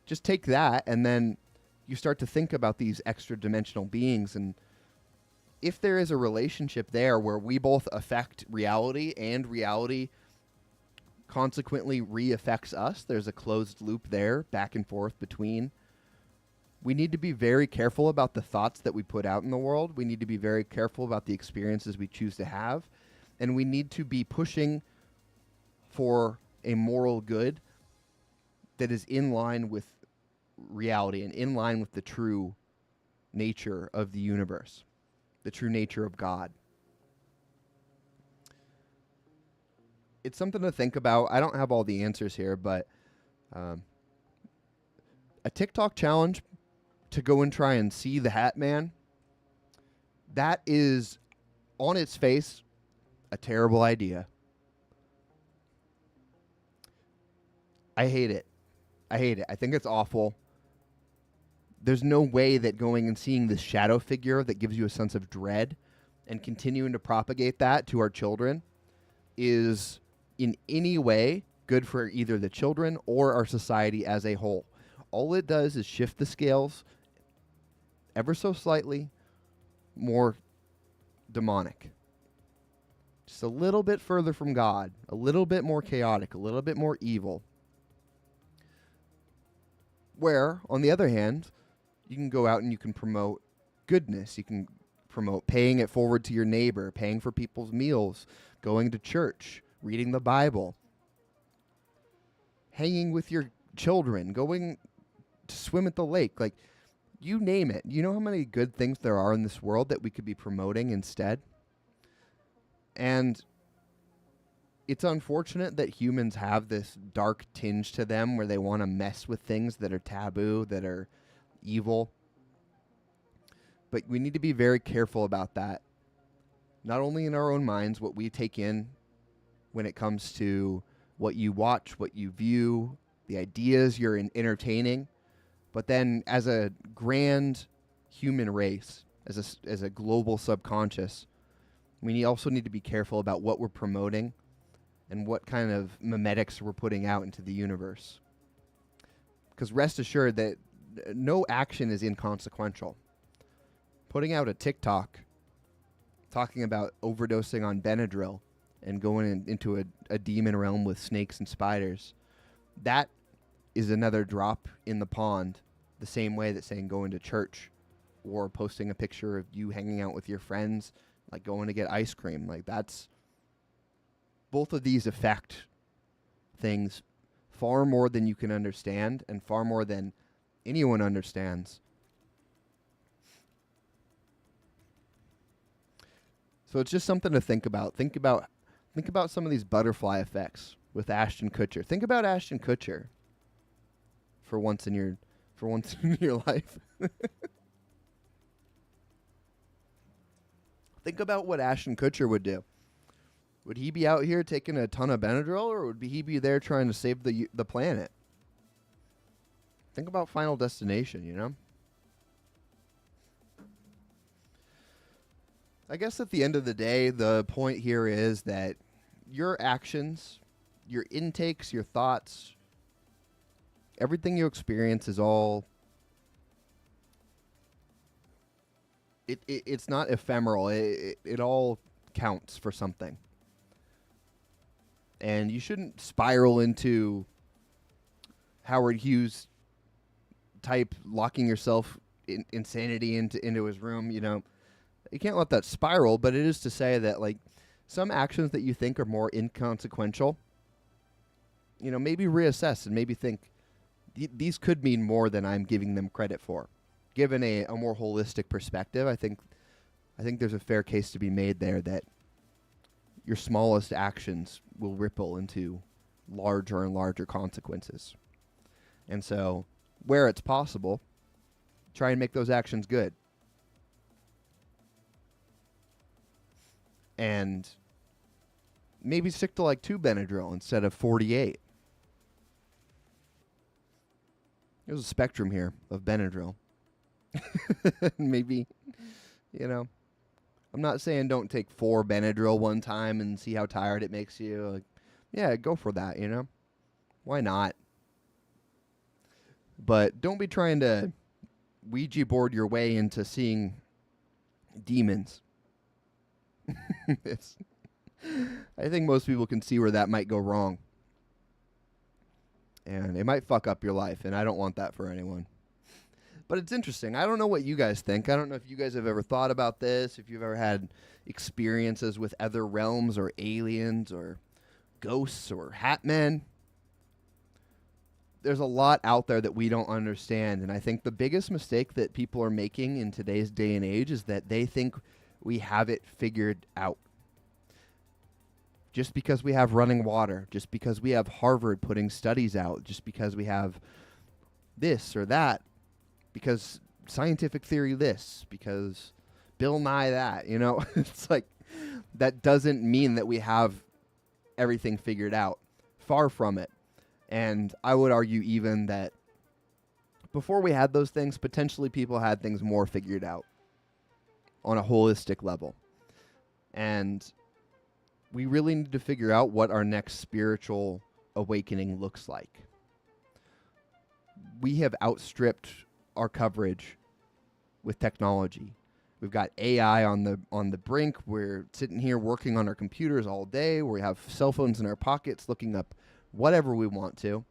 Just take that and then you start to think about these extra dimensional beings, and if there is a relationship there where we both affect reality and reality consequently re-affects us, there's a closed loop there, back and forth between. We need to be very careful about the thoughts that we put out in the world. We need to be very careful about the experiences we choose to have. And we need to be pushing for a moral good that is in line with reality and in line with the true nature of the universe, the true nature of God. It's something to think about. I don't have all the answers here, but a TikTok challenge to go and try and see the Hat Man, that is, on its face, a terrible idea. I hate it. I hate it. I think it's awful. There's no way that going and seeing this shadow figure that gives you a sense of dread and continuing to propagate that to our children is in any way good for either the children or our society as a whole. All it does is shift the scales ever so slightly more demonic. Just a little bit further from God, a little bit more chaotic, a little bit more evil. Where, on the other hand, you can go out and you can promote goodness. You can promote paying it forward to your neighbor, paying for people's meals, going to church, reading the Bible, hanging with your children, going to swim at the lake. Like, you name it. You know how many good things there are in this world that we could be promoting instead? And it's unfortunate that humans have this dark tinge to them where they want to mess with things that are taboo, that are evil. But we need to be very careful about that. Not only in our own minds, what we take in when it comes to what you watch, what you view, the ideas you're entertaining, but then as a grand human race, as a global subconscious, we also need to be careful about what we're promoting and what kind of memetics we're putting out into the universe. Because rest assured that no action is inconsequential. Putting out a TikTok talking about overdosing on Benadryl and going into a demon realm with snakes and spiders, that is another drop in the pond, the same way that saying going to church or posting a picture of you hanging out with your friends, like going to get ice cream. Like, that's, both of these affect things far more than you can understand and far more than anyone understands. So it's just something to think about. Think about some of these butterfly effects with Ashton Kutcher. Think about Ashton Kutcher for once in your life. Think about what Ashton Kutcher would do. Would he be out here taking a ton of Benadryl, or would he be there trying to save the planet? Think about Final Destination, you know? I guess at the end of the day, the point here is that your actions, your intakes, your thoughts, everything you experience is all... It's not ephemeral. It all counts for something. And you shouldn't spiral into Howard Hughes type locking yourself in insanity into his room, you know. You can't let that spiral, but it is to say that, like, some actions that you think are more inconsequential, you know, maybe reassess and maybe think these could mean more than I'm giving them credit for. Given a more holistic perspective, I think there's a fair case to be made there that your smallest actions will ripple into larger and larger consequences. And so, where it's possible, try and make those actions good. And maybe stick to like 2 Benadryl instead of 48. There's a spectrum here of Benadryl. Maybe, you know, I'm not saying don't take 4 Benadryl one time and see how tired it makes you. Like, yeah, go for that, you know? Why not? But don't be trying to Ouija board your way into seeing demons. I think most people can see where that might go wrong. And it might fuck up your life, and I don't want that for anyone. But it's interesting. I don't know what you guys think. I don't know if you guys have ever thought about this, if you've ever had experiences with other realms or aliens or ghosts or hat men. There's a lot out there that we don't understand, and I think the biggest mistake that people are making in today's day and age is that they think we have it figured out. Just because we have running water, just because we have Harvard putting studies out, just because we have this or that, because scientific theory this, because Bill Nye that, you know, it's like that doesn't mean that we have everything figured out. Far from it. And I would argue even that before we had those things, potentially people had things more figured out on a holistic level. And we really need to figure out what our next spiritual awakening looks like. We have outstripped our coverage with technology. We've got AI on the brink. We're sitting here working on our computers all day. We have cell phones in our pockets looking up whatever we want to.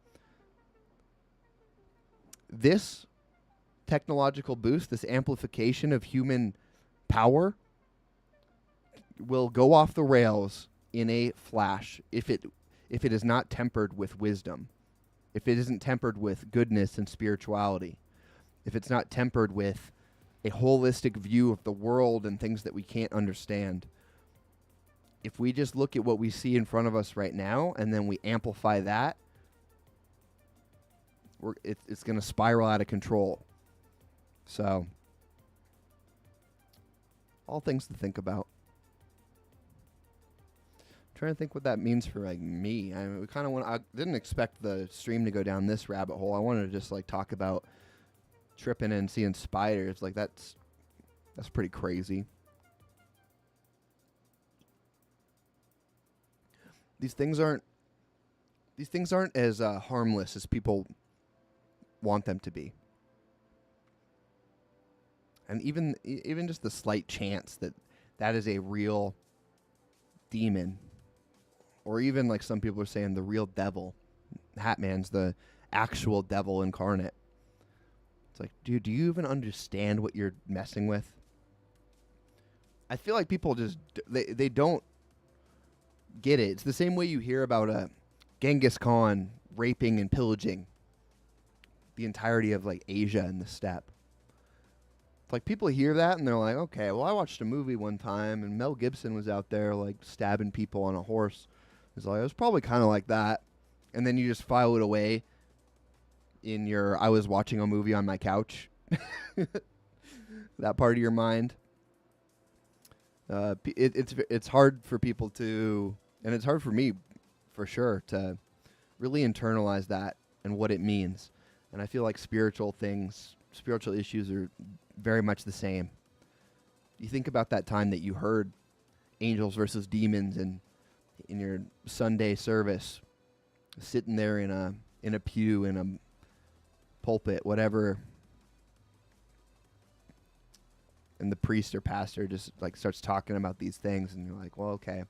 This technological boost, this amplification of human power will go off the rails in a flash if it is not tempered with wisdom, if it isn't tempered with goodness and spirituality, if it's not tempered with a holistic view of the world and things that we can't understand. If we just look at what we see in front of us right now and then we amplify that, it's going to spiral out of control. So, all things to think about. I'm trying to think what that means for like me. I didn't expect the stream to go down this rabbit hole. I wanted to just like talk about tripping and seeing spiders. Like that's pretty crazy. These things aren't as harmless as people want them to be. And even just the slight chance that is a real demon, or even like some people are saying the real devil, Hat Man's the actual devil incarnate. It's like, dude, do you even understand what you're messing with? I feel like people just they don't get it. It's the same way you hear about Genghis Khan raping and pillaging the entirety of like Asia and the steppe. It's like people hear that and they're like, okay, well, I watched a movie one time and Mel Gibson was out there like stabbing people on a horse. It's like, it was probably kind of like that. And then you just file it away in your I was watching a movie on my couch. That part of your mind. It's hard for people to, and it's hard for me for sure, to really internalize that and what it means. And I feel like spiritual issues are very much the same. You think about that time that you heard angels versus demons in your Sunday service, sitting there in a pew, in a pulpit, whatever, and the priest or pastor just like starts talking about these things, and you're like, well, okay.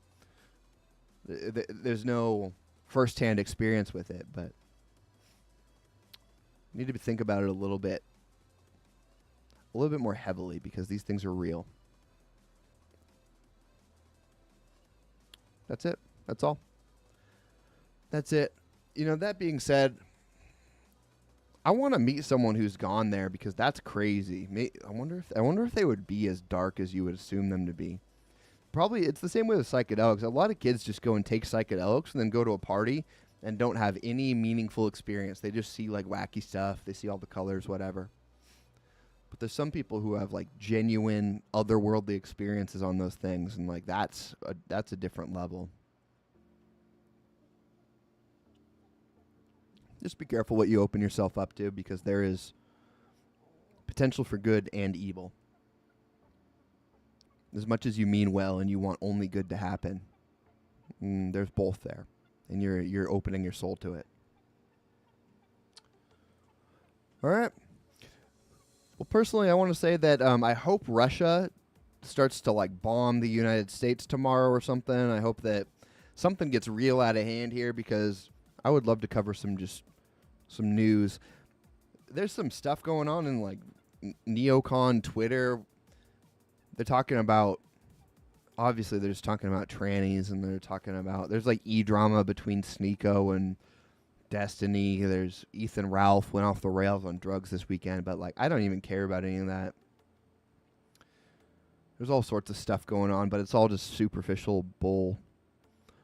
There's no firsthand experience with it, but you need to think about it a little bit more heavily, because these things are real. That's it. That's all. That's it. You know, that being said, I want to meet someone who's gone there, because that's crazy. I wonder if they would be as dark as you would assume them to be. Probably it's the same way with psychedelics. A lot of kids just go and take psychedelics and then go to a party and don't have any meaningful experience. They just see like wacky stuff. They see all the colors, whatever. But there's some people who have like genuine otherworldly experiences on those things, and like that's a different level. Just be careful what you open yourself up to, because there is potential for good and evil. As much as you mean well and you want only good to happen, there's both there, and you're opening your soul to it. All right. Well, personally, I want to say that I hope Russia starts to like bomb the United States tomorrow or something. I hope that something gets real out of hand here because I would love to cover some news. There's some stuff going on in like neocon Twitter. They're talking about, obviously they're just talking about trannies, and they're talking about, there's like e-drama between Sneeko and Destiny. There's Ethan Ralph went off the rails on drugs this weekend, but like I don't even care about any of that. There's all sorts of stuff going on, but it's all just superficial bull.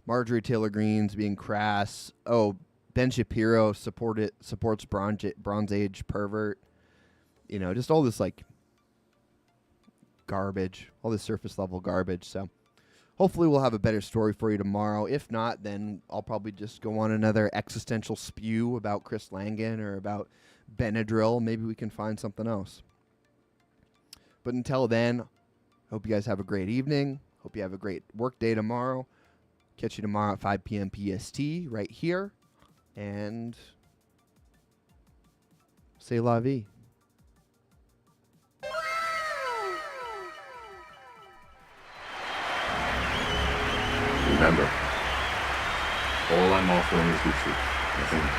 Marjorie Taylor Greene's being crass. Oh, Ben Shapiro supports Bronze Age pervert. You know, just all this like garbage, all this surface level garbage. So hopefully we'll have a better story for you tomorrow. If not, then I'll probably just go on another existential spew about Chris Langan or about Benadryl. Maybe we can find something else. But until then, hope you guys have a great evening. Hope you have a great work day tomorrow. Catch you tomorrow at 5 p.m. PST right here. And say la vie. Remember, all I'm offering is the truth, nothing more.